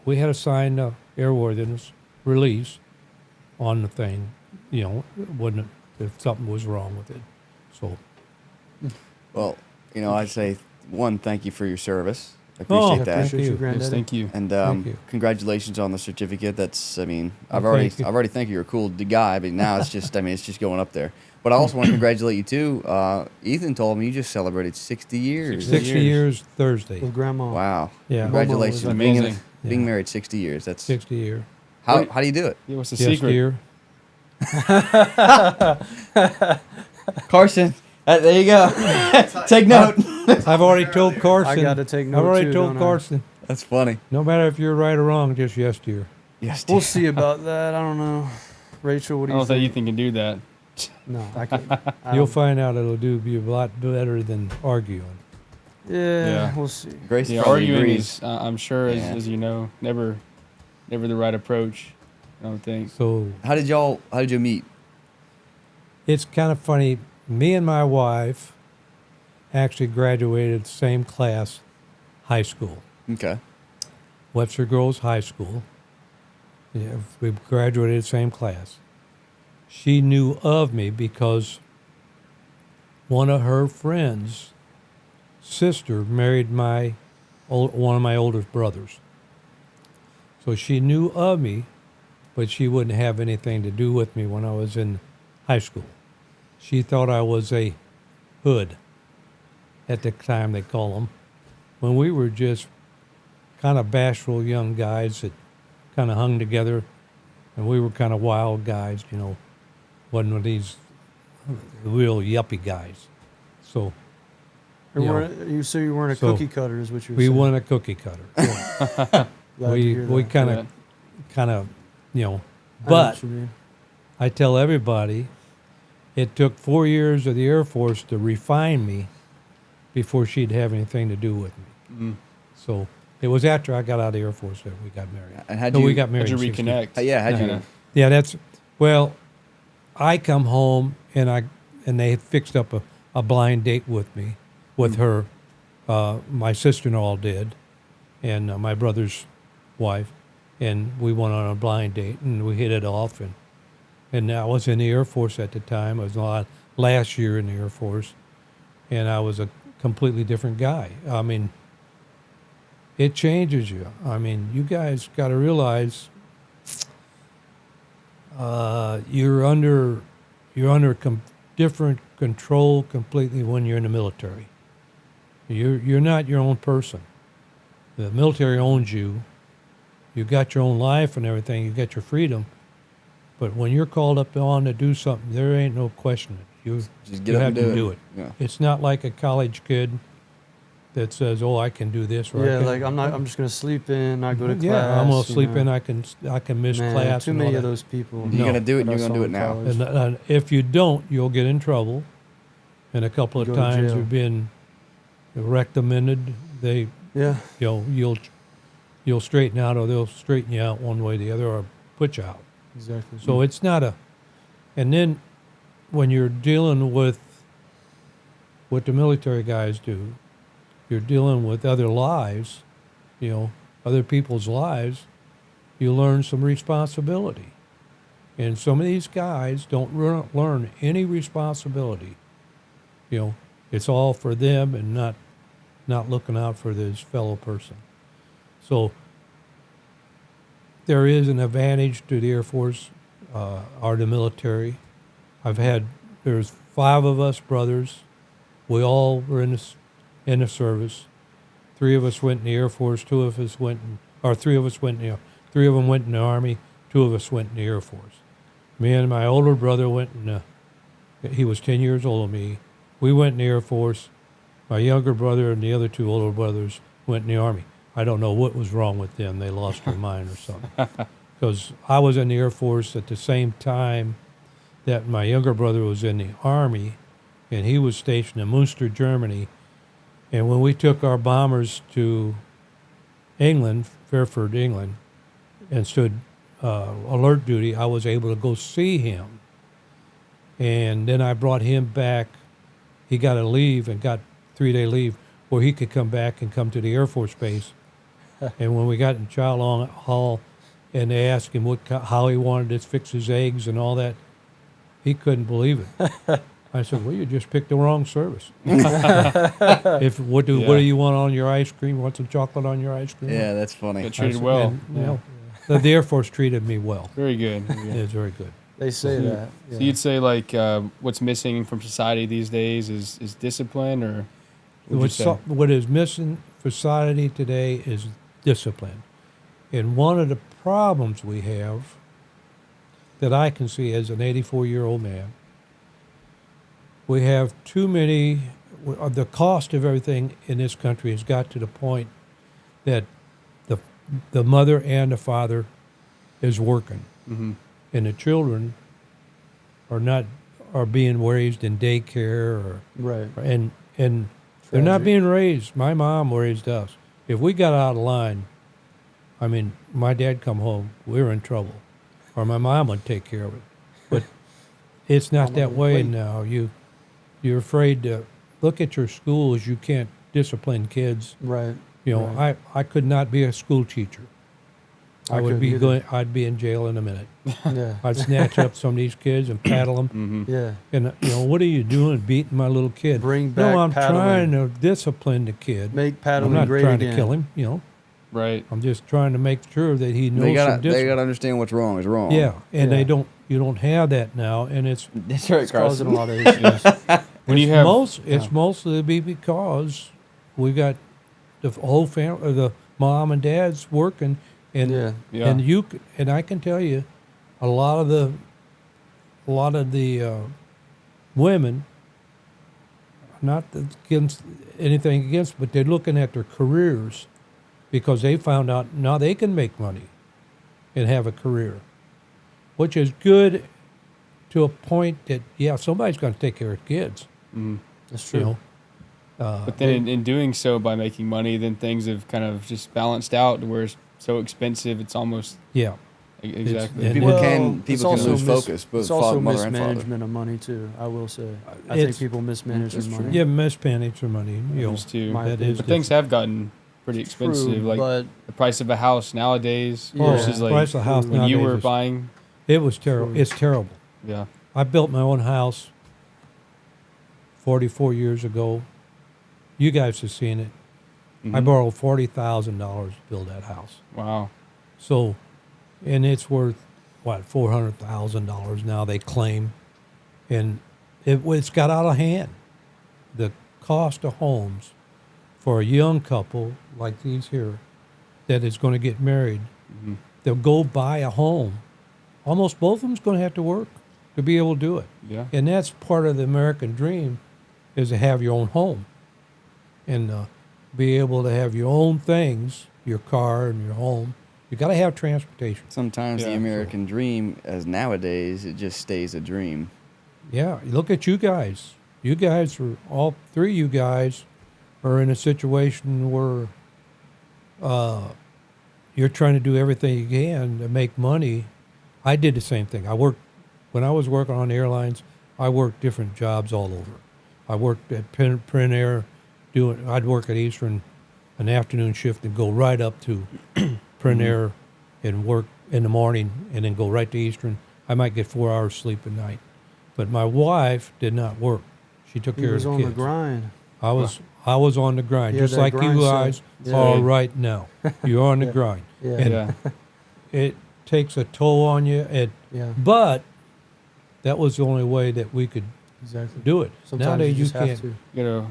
airworthiness release on the thing, you know, wouldn't if something was wrong with it. So, Well, you know, I'd say one, thank you for your service. I Oh, appreciate that. thank Appreciate you. you, Granddaddy. Yes, thank you. And Thank you. congratulations on the certificate. That's, I mean, Well, I've already thank you. think you're a cool guy, but now it's just, I mean, it's just going up there. But I also want to congratulate you too. Ethan told me you just celebrated 60 years. 60 years Thursday. With Grandma. Wow. Yeah, Congratulations. Momo was amazing. Being Yeah. married 60 years. That's 60 year. how do you do it? Yeah, what's the Just secret? year. Carson, there you go. Take note. I've already told Carson. I got to take note I've already too, told don't I? Carson. That's funny. No matter if you're right or wrong, just yes year. Yes. We'll dude. see about that. I don't know. Rachel, what I do you don't think think? Ethan can do that. No, I can't. You'll find out it'll do be a lot better than arguing. Yeah, Yeah. we'll see. Grace Yeah, probably arguing agrees. is, I'm sure, Yeah. as you know, never the right approach. I don't think. So How did you meet? it's kind of funny. Me and my wife actually graduated the same class, high school, Okay. Webster Girls High School. Yeah, we graduated the same class. She knew of me because one of her friends' sister married one of my oldest brothers. So she knew of me, but she wouldn't have anything to do with me when I was in high school. She thought I was a hood at the time, they call them, when we were just kind of bashful young guys that kind of hung together, and we were kind of wild guys, you know, wasn't one of these real yuppie guys. So You you know, weren't, you weren't a so cookie cutter, is what you're we saying. want a cookie cutter. Glad to we hear we that. kind of you know, I know but what you mean. I tell everybody it took 4 years of the Air Force to refine me before she'd have anything to do with me. Mm. So it was after I got out of the Air Force that we got married. And how'd No, we you- got married. How'd you in 60. reconnect? Yeah, how'd you? Yeah, well, I come home and they had fixed up a blind date with me, with her. My sister-in-law did, and my brother's wife, and we went on a blind date and we hit it off. And I was in the Air Force at the time. I was last year in the Air Force, and I was a completely different guy. I mean, it changes you. I mean, you guys got to realize you're under different control completely when you're in the military. You're not your own person. The military owns you. You got your own life and everything. You got your freedom. But when you're called up on to do something, there ain't no questioning. You Just you get up have and to do do it. it. Yeah. It's not like a college kid that says, "Oh, I can do this." Or I Yeah, can, like I'm just gonna sleep in, not go to class. Yeah, I'm gonna sleep you in. know. I can miss Man, class. too and many all of that. those people. You're No. gonna do it, and that I you're gonna saw do it in now. college. And if you don't, you'll get in trouble. And a couple of Go to times jail. you've been recommended. They, Yeah, you'll straighten out, or they'll straighten you out one way or the other, or put you out. exactly. So it's not a. And then when you're dealing with what the military guys do, you're dealing with other lives, other people's lives. You learn some responsibility. And some of these guys don't learn any responsibility. It's all for them and not looking out for this fellow person. So there is an advantage to the Air Force or the military. There's 5 of us brothers. We all were in the service. 3 of us went in the Air Force. 3 of them went in the Army. 2 of us went in the Air Force. Me and my older brother he was 10 years older than me. We went in the Air Force. My younger brother and the other 2 older brothers went in the Army. I don't know what was wrong with them. They lost their mind or something. Because I was in the Air Force at the same time that my younger brother was in the Army, and he was stationed in Munster, Germany. And when we took our bombers to England, Fairford, England, and stood alert duty, I was able to go see him. And then I brought him back. He got a leave and got 3-day leave where he could come back and come to the Air Force Base. And when we got in Chow Hall and they asked him how he wanted to fix his eggs and all that, he couldn't believe it. I said, "Well, you just picked the wrong service. What do you want on your ice cream? Want some chocolate on your ice cream?" Yeah, that's funny. Got I treated said, well. and, the Air Force treated me well. Very good. Very good. It was very good. They say that. So Yeah. you'd say like what's missing from society these days is discipline, or What is missing for society today is discipline. And one of the problems we have that I can see as an 84-year-old man, we have too many, the cost of everything in this country has got to the point that the mother and the father is working. Mm-hmm. And the children are being raised in daycare Right. and they're not Tragic. being raised. My mom raised us. If we got out of line, I mean, my dad come home, we were in trouble, or my mom would take care of it. But it's not Mama that would way wait. now. You're afraid to look at your schools. You can't discipline kids. Right. I could not be a school teacher. I would couldn't be either. going. I'd be in jail in a minute. Yeah. I'd snatch up some of these kids and paddle them. Mm-hmm. Yeah. And what are you doing, beating my little kid? Bring back No, I'm paddling. trying to discipline the kid. Make I'm paddling not great trying again. to kill him. Right. I'm just trying to make sure that he knows They some gotta discipline. understand what's wrong is wrong. Yeah, and Yeah. you don't have that now, and it's That's right, It's causing a Carson. lot of issues. When you have mostly be because we got the whole family, the mom and dad's working, and Yeah. Yeah. and I can tell you, a lot of the women, not against anything against, but they're looking at their careers because they found out now they can make money and have a career, which is good to a point that, yeah, somebody's going to take care of kids, That's you true. know. But then in doing so, by making money, then things have kind of just balanced out to where it's so expensive, it's almost Yeah. exactly. and- People Well, can it's lose also focus, both it's also mother and father. mismanagement of money too. I will say. I think It's- people mismanage That's their true. money. Yeah, mismanage their money, you know. Those two. My That opinion. is But things have gotten pretty expensive. True, Like but the price of a house nowadays Yeah. versus like price of house when when you nowadays were is- buying. It was terrible. True. It's terrible. Yeah. I built my own house 44 years ago. You guys have seen it. I Mhm. borrowed $40,000 to build that house. Wow. So, and it's worth what, $400,000 now they claim, and it's got out of hand. The cost of homes for a young couple like these here that is going to get married, Mhm. they'll go buy a home. Almost both of them's going to have to work to be able to do it, Yeah. and that's part of the American dream, is to have your own home, and be able to have your own things, your car and your home. You got to have transportation. Sometimes the Yeah, American dream, as nowadays, it just stays a dream. Yeah, look at you guys. You guys are all three. You guys are in a situation where you're trying to do everything you can to make money. I did the same thing. When I was working on airlines. I worked different jobs all over. I worked at Print Air, I'd work at Eastern, an afternoon shift, and go right up to Print Air, and work in the morning, and then go right to Eastern. I might get 4 hours sleep a night. But my wife did not work. She took he care of was the on kids. the grind. I was on the grind, He had just that like you grind set. guys Yeah. are right now. You're on the Yeah. grind. Yeah. And Yeah. it takes a toll on you. Yeah. But that was the only way that we could Exactly. do it. Sometimes Nowadays you just can't. have to. You know,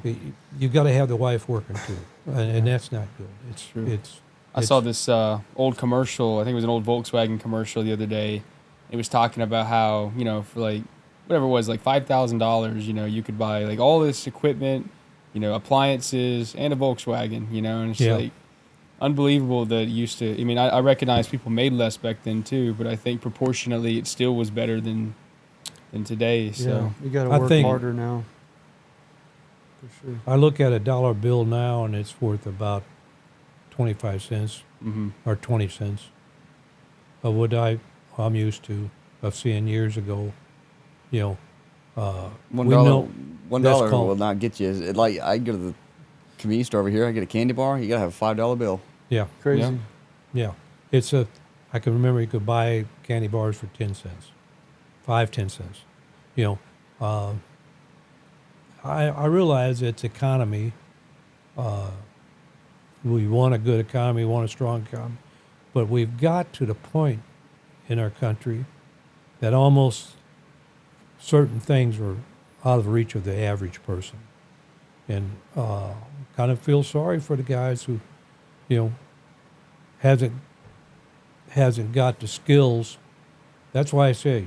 You got to have the wife working too, and that's not good. It's True. it's. I saw this old commercial. I think it was an old Volkswagen commercial the other day. It was talking about how, you know, for like whatever it was, like $5,000, you know, you could buy like all this equipment, you know, appliances and a Volkswagen, you know, and it's Yeah. like unbelievable that it used to. I mean, I recognize people made less back then too, but I think proportionately it still was better than today. So Yeah. You got to I work think- harder now. For sure. I look at a dollar bill now, and it's worth about 25 cents mhm. or 20 cents of what I'm used to of seeing years ago. You know, $1 we know $1 that's called- will not get you. Like I go to the convenience store over here, I get a candy bar. You gotta have a $5 bill. yeah, Crazy. yeah. I can remember you could buy candy bars for 10 cents, 10 cents. You know, I realize it's economy. We want a good economy, want a strong economy, but we've got to the point in our country that almost certain things are out of reach of the average person, and kind of feel sorry for the guys who, you know, hasn't got the skills. That's why I say,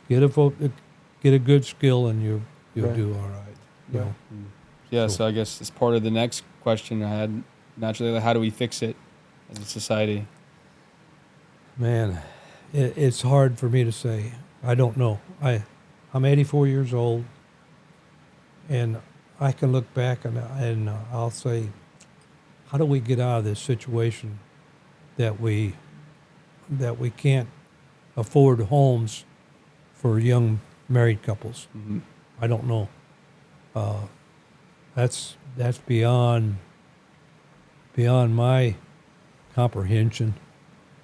get a good skill, and you'll Right. do all right. You Right. know? Yeah, So- so I guess it's part of the next question I had. Naturally, like, how do we fix it as a society? Man, it's hard for me to say. I don't know. I'm 84 years old, and I can look back and I'll say, how do we get out of this situation that we can't afford homes for young married couples? Mm-hmm. I don't know. That's beyond my comprehension.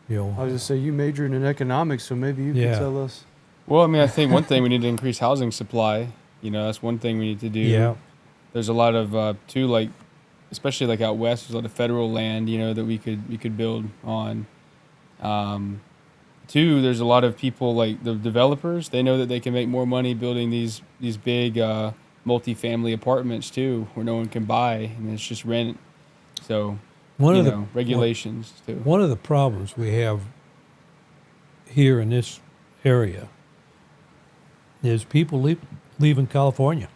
You know. I was just say you majored in economics, so maybe you Yeah. can tell us. Well, I mean, I think one thing we need to increase housing supply. You know, that's one thing we need to do. Yeah. There's a lot of too, like, especially like out west, there's a lot of federal land, you know, that we could build on. Two, there's a lot of people like the developers. They know that they can make more money building these big multifamily apartments too, where no one can buy, and it's just rent. So regulations too. One of the problems we have here in this area is people leaving California.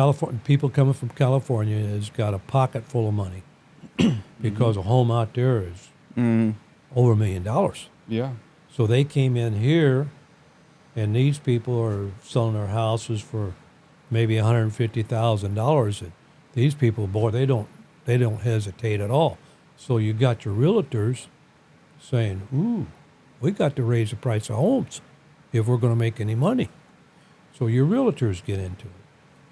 California people coming from California has got a pocket full of money because a home out there is over $1 million. Yeah. So they came in here, and these people are selling their houses for maybe $150,000. And these people, boy, they don't hesitate at all. So you got your realtors saying, "Ooh, we got to raise the price of homes if we're going to make any money." So your realtors get into it,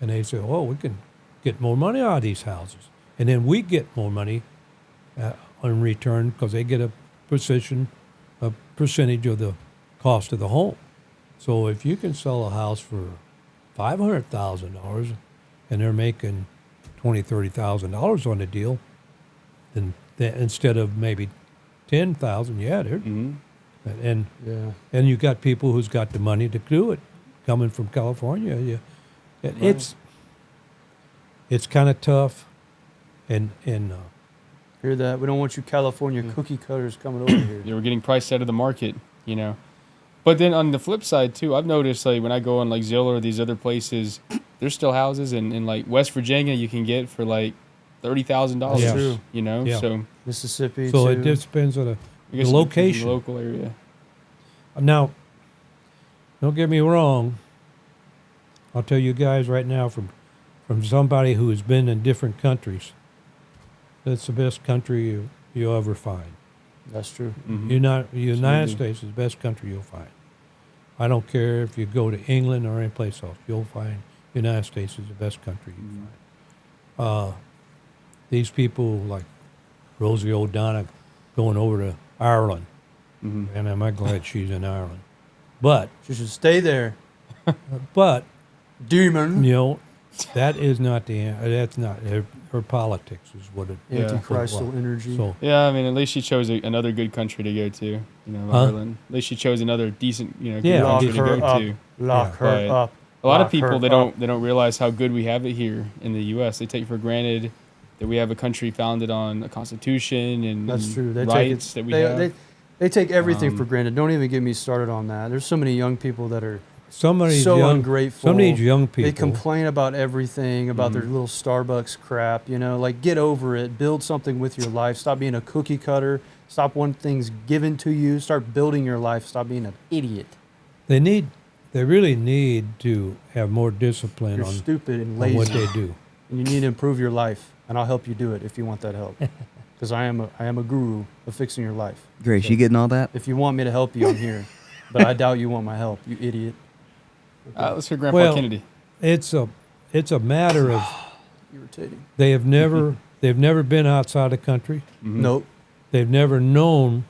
and they say, "Oh, we can get more money out of these houses," and then we get more money in return because they get a percentage of the cost of the home. So if you can sell a house for $500,000 and they're making $20,000-$30,000 on the deal, then instead of maybe $10,000, yeah, they're, and Yeah. and you got people who's got the money to do it, coming from California. Yeah, it's kind of tough, and Hear that? We don't want you California cookie cutters coming over here. They were getting priced out of the market, you know. But then on the flip side too, I've noticed like when I go on like Zillow or these other places, there's still houses in like West Virginia you can get for like $30,000. Yes. True. You know, Yeah. so Mississippi. so too. it just depends on I the guess it depends on location. the local area. Now, don't get me wrong. I'll tell you guys right now from somebody who has been in different countries, that's the best country you'll ever find. That's true. Mhm. United Absolutely. States is the best country you'll find. I don't care if you go to England or any place else, you'll find United States is the best country you find. These people like Rosie O'Donnell going over to Ireland, and am I glad she's in Ireland? But She should stay there. Demon. you know, that is not that's not her politics is what it. Yeah. Antichrystal energy. So Yeah, I mean, at least she chose another good country to go to. You know, Huh? Ireland. At least she chose another decent, you know, good Yeah, country Lock to her go up. to. Lock Yeah. her But up. A lot of Lock people her they up. don't realize how good we have it here in the U.S. They take for granted that we have a country founded on a constitution and, That's and true. They rights take it, that we they, have. they take everything for Um, granted. Don't even get me started on that. There's so many young people that are some of these so young, ungrateful. some of these young people. They complain about everything, about their little Starbucks crap. You know, like get over it. Build something with your life. Stop being a cookie cutter. Stop wanting things given to you. Start building your life. Stop being an idiot. They really need to have more discipline You're on stupid and on lazy. what they do. And you need to improve your life, and I'll help you do it if you want that help. Because I am a guru of fixing your life. Grace, you getting all that? If you want me to help you, I'm here. But I doubt you want my help, you idiot. Let's hear Grandpa Well, Kennedy. It's a matter of Irritating. they've never been outside the country. Nope. They've never known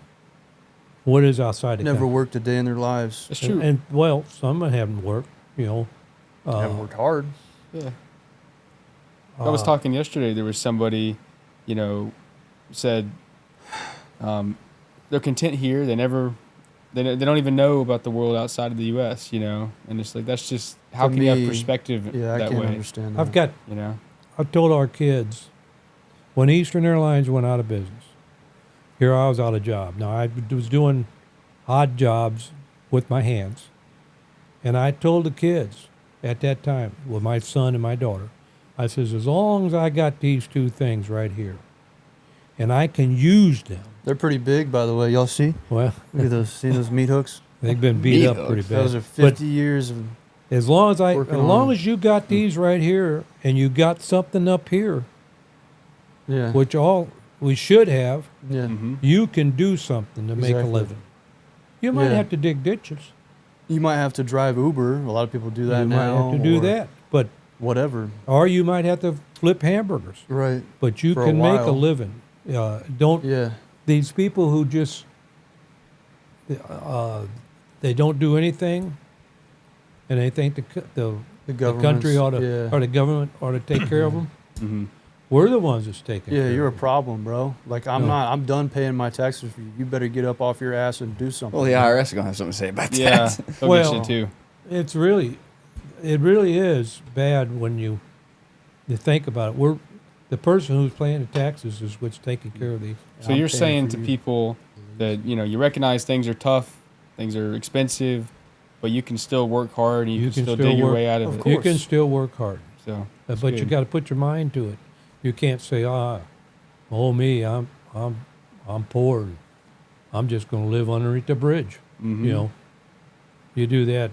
what is outside the Never country. worked a day in their lives. That's true. And well, some haven't worked. You know, Haven't worked hard. Yeah. I was talking yesterday. There was somebody, you know, said they're content here. They don't even know about the world outside of the U.S. You know, and it's like that's just how To can you me, have perspective Yeah, I that can't way? understand that. I've got. You know, I've told our kids when Eastern Airlines went out of business. Here I was out of job. Now I was doing odd jobs with my hands, and I told the kids at that time, with my son and my daughter, I says, as long as I got these two things right here, and I can use them. They're pretty big, by the way. Y'all see? Well, Look at those. See those meat hooks? they've been beat up Meat pretty bad. Those are But 50 years of. as long as working on- as you got these right here, and you got something up here, Yeah. which all we should have, Yeah. you can do something to make a Exactly. living. You might Yeah. have to dig ditches. You might have to drive Uber. A lot of people do that You now. might have to do or that, but Whatever. or you might have to flip hamburgers. Right. But you For a can make a while. living. Don't Yeah. these people who just they don't do anything, and they think the country ought to Yeah. or the government ought to take care of them. mm-hmm. We're the ones that's taking. Yeah, care you're a of them. problem, bro. Like I'm No. not. I'm done paying my taxes for you. You better get up off your ass and do something. Well, the IRS is gonna have something to say about that. yeah, they'll Well- get you too. It really is bad when you think about it. The person who's paying the taxes is what's taking care of these. So I'm you're paying saying for to you. people that you know you recognize things are tough, things are expensive, but you can still work hard and you, can still dig your work- way out of Of it. course. You can still work hard. So, But it's you good. got to put your mind to it. You can't say, oh me, I'm poor. And I'm just going to live underneath the bridge. Mhm. You know, you do that,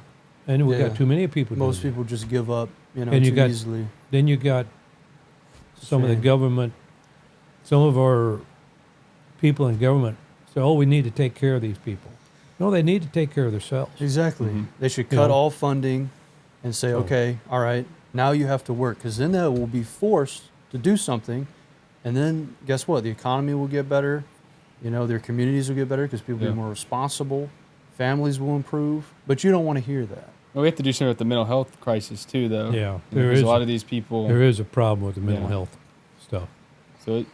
and we Yeah. got too many people. Most doing people just give up, And you too got- easily. that. Then you got some of the Shame. government, some of our people in government say, oh, we need to take care of these people. No, they need to take care of themselves. Exactly. Mhm. They should You cut know? all funding and say, So- okay, all right, now you have to work, because then they will be forced to do something, and then guess what? The economy will get better. Their communities will get better because people will Yeah. be more responsible. Families will improve. But you don't want to hear that. Well, we have to do something with the mental health crisis too, though. Yeah, You know, there 'cause is a lot of these people. There is a problem with the mental Yeah. health stuff. So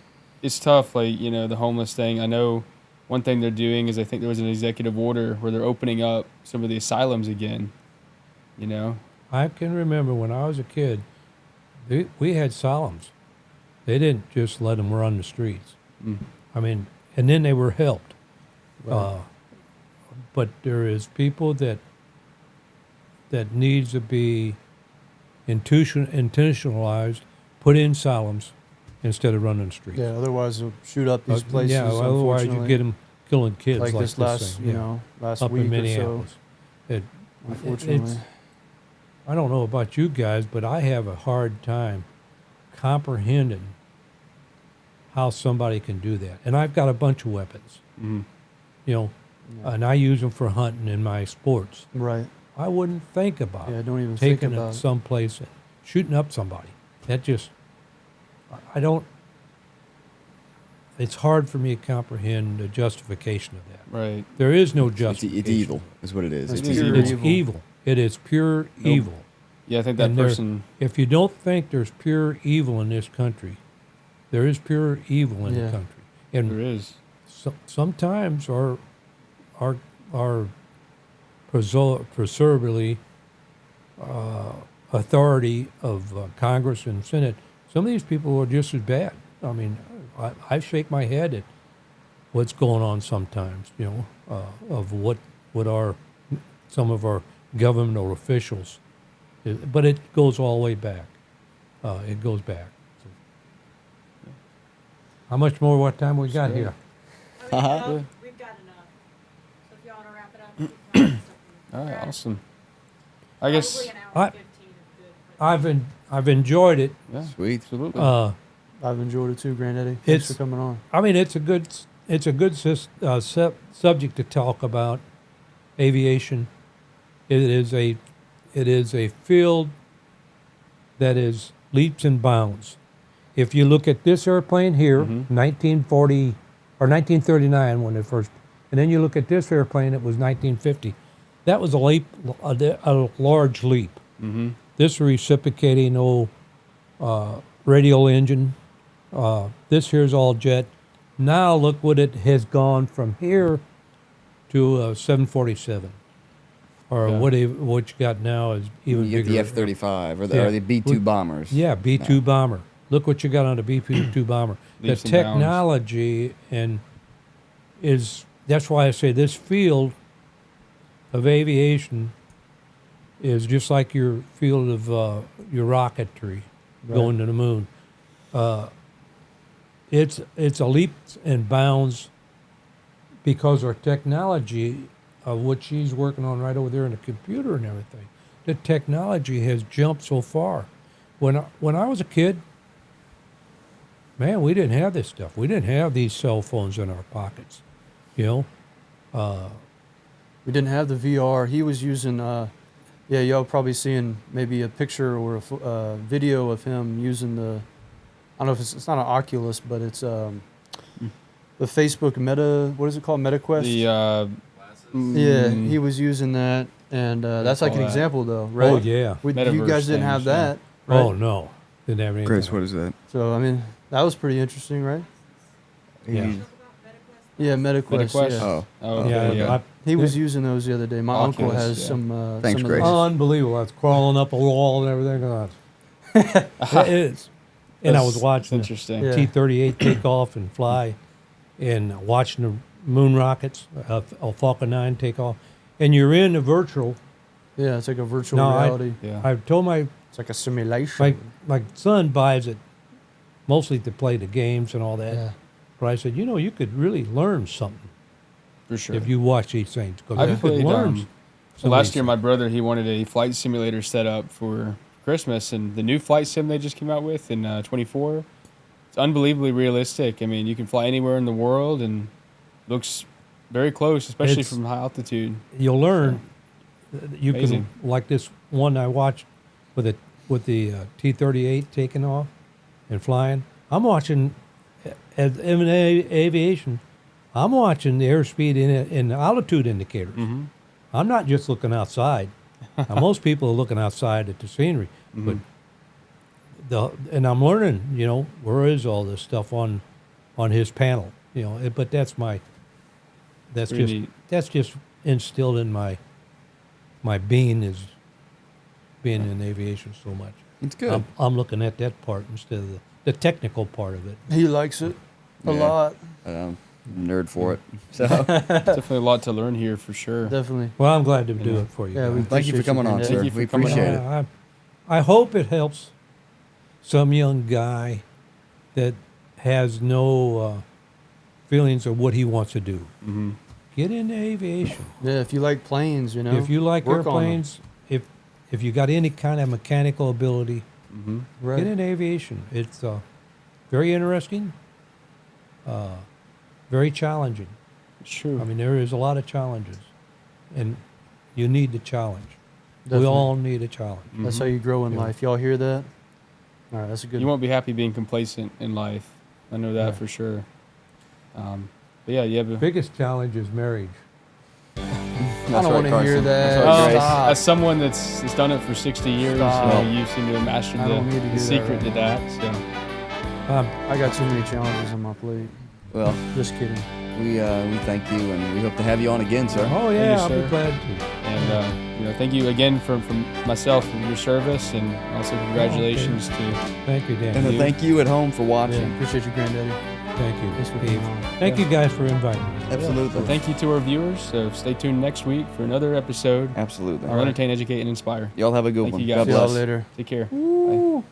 it's tough, like, the homeless thing. I know one thing they're doing is I think there was an executive order where they're opening up some of the asylums again, I can remember when I was a kid, we had asylums. They didn't just let them run the streets. Mm. I mean, and then they were helped. Right. But there is people that needs to be intentionalized, put in asylums instead of running the streets. Yeah, otherwise they'll shoot up these places. yeah, otherwise you unfortunately. get them killing kids like like this last, thing, yeah. last Up week in or so. Minneapolis. Unfortunately. It's, I don't know about you guys, but I have a hard time comprehending how somebody can do that. And I've got a bunch of weapons, Mhm. Yeah. and I use them for hunting in my sports. Right. I wouldn't think about Yeah, don't even think taking about it it. someplace and shooting up somebody. That just, I don't. It's hard for me to comprehend the justification of that. Right. There is no It's justification. evil, is what it is. It's It's pure evil. It's evil. It is pure evil. Yeah, I think that And there- person. If you don't think there's pure evil in this country, there is pure evil in Yeah. the country. There And is. sometimes our preservably authority of Congress and Senate, some of these people are just as bad. I mean, I shake my head at what's going on sometimes, of what our some of our governmental officials, but it goes all the way back. It goes back. So, how much more? What time we got Sure. here? We've got enough. So if y'all want to wrap it up, we can wrap this up. All right, awesome. I guess. Probably an hour and 15 is good. I've enjoyed it. Yeah, Sweet. absolutely. I've enjoyed it too, Granddaddy. Thanks It's- for coming on. I mean, it's a good subject to talk about. Aviation. It is a field that is leaps and bounds. If you look at this airplane here, Mhm. 1940 or 1939 when it first, and then you look at this airplane, it was 1950. That was a leap, a large leap. Mm-hmm. This reciprocating radial engine. This here's all jet. Now look what it has gone from here to a 747, or Yeah. what you got now is even You get bigger. the F-35 or the, Yeah. or the B-2 bombers. Yeah, B-2 bomber. Look what you got on the B-2 bomber. The Leaps and bounds. technology that's why I say this field of aviation is just like your field of your rocketry going to the moon. It's a leaps and bounds because our technology, what she's working on right over there in the computer and everything, the technology has jumped so far. When I was a kid, man, we didn't have this stuff. We didn't have these cell phones in our pockets, We didn't have the VR. He was using, y'all probably seeing maybe a picture or a video of him using I don't know if it's not an Oculus, but it's the Facebook Meta, what is it called? MetaQuest? The Yeah, he was using that, and that's like call an that? example, though, right? Oh yeah. You Metaverse guys didn't have things, yeah. that, right? Oh no, didn't have anything. Chris, what is that? So I mean, that was pretty interesting, right? Yeah. You- Yeah, MetaQuest. MetaQuest? Yeah. Oh. Oh, Yeah, okay, yeah. He was using those the other day. My uncle Oculus, has yeah. some. Thanks, some of Grace. those. Unbelievable. I was crawling up a wall and everything. It is. And I was That's watching the interesting. Yeah. T-38 take off and fly, and watching the moon rockets, a Falcon 9 take off, and you're in the virtual. Yeah, it's like a virtual No, reality. Yeah. I've told my It's like a simulation. My son buys it mostly to play the games and all that. Yeah. But I said, you could really learn something For sure. if you watch these things. Because I've you could played, learn. so some of last these year, my brother, he wanted a flight simulator set up for Christmas, and the new flight sim they just came out with in 24, it's unbelievably realistic. I mean, you can fly anywhere in the world, and looks very close, especially It's- from high altitude. You'll learn. You Amazing. can, like this one I watched with the T-38 taking off and flying. I'm watching as in aviation. I'm watching the airspeed in altitude indicators. Mm-hmm. I'm not just looking outside. Now, most people are looking outside at the scenery, but and I'm learning. Where is all this stuff on his panel? But that's Pretty neat. that's just instilled in my being is being in aviation so much. It's good. I'm looking at that part instead of the technical part of it. He likes it a Yeah. lot. Nerd for it. So Definitely a lot to learn here for sure. Definitely. Well, I'm glad to do Yeah. it for you. Yeah, guys. we thank you for appreciate coming on, Granddad. sir. Thank you We for coming appreciate on. it. I hope it helps some young guy that has no feelings of what he wants to do. Mm-hmm. Get into aviation. Yeah, if you like planes, If you like work on 'em. airplanes, if you got any kind of mechanical ability, Mm-hmm. Right. get into aviation. It's very interesting, very challenging. It's true. I mean, there is a lot of challenges, and you need the challenge. Definitely. We all need a challenge. That's how you grow in Yeah. life. Y'all hear that? All right, that's a good. You won't be happy being complacent in life. I know that Yeah. for sure. But yeah, you have a Biggest challenge is marriage. That's don't right, wanna Carson. hear that. That's right, Oh, Grace. Stop. as someone that's done it for 60 years, Stop. you seem to have mastered I don't need to the do that secret right to now. that. So I got too many challenges on my plate. Well, Just kidding. we thank you, and we hope to have you on again, sir. Oh yeah, you, I'll sir. be glad to. and thank you again from myself for your service, and also congratulations to Thank you, Dan. And a you. thank you at home for Yeah, watching. appreciate you, Granddaddy. Thank you, Thanks for Steve. being on. Thank you guys for inviting me. Absolutely. thank you to our viewers. So stay tuned next week for another episode. Absolutely. I'll entertain, educate, and inspire. Y'all have a good Thank one. you, guys. God See y'all bless. later. Take care. Bye.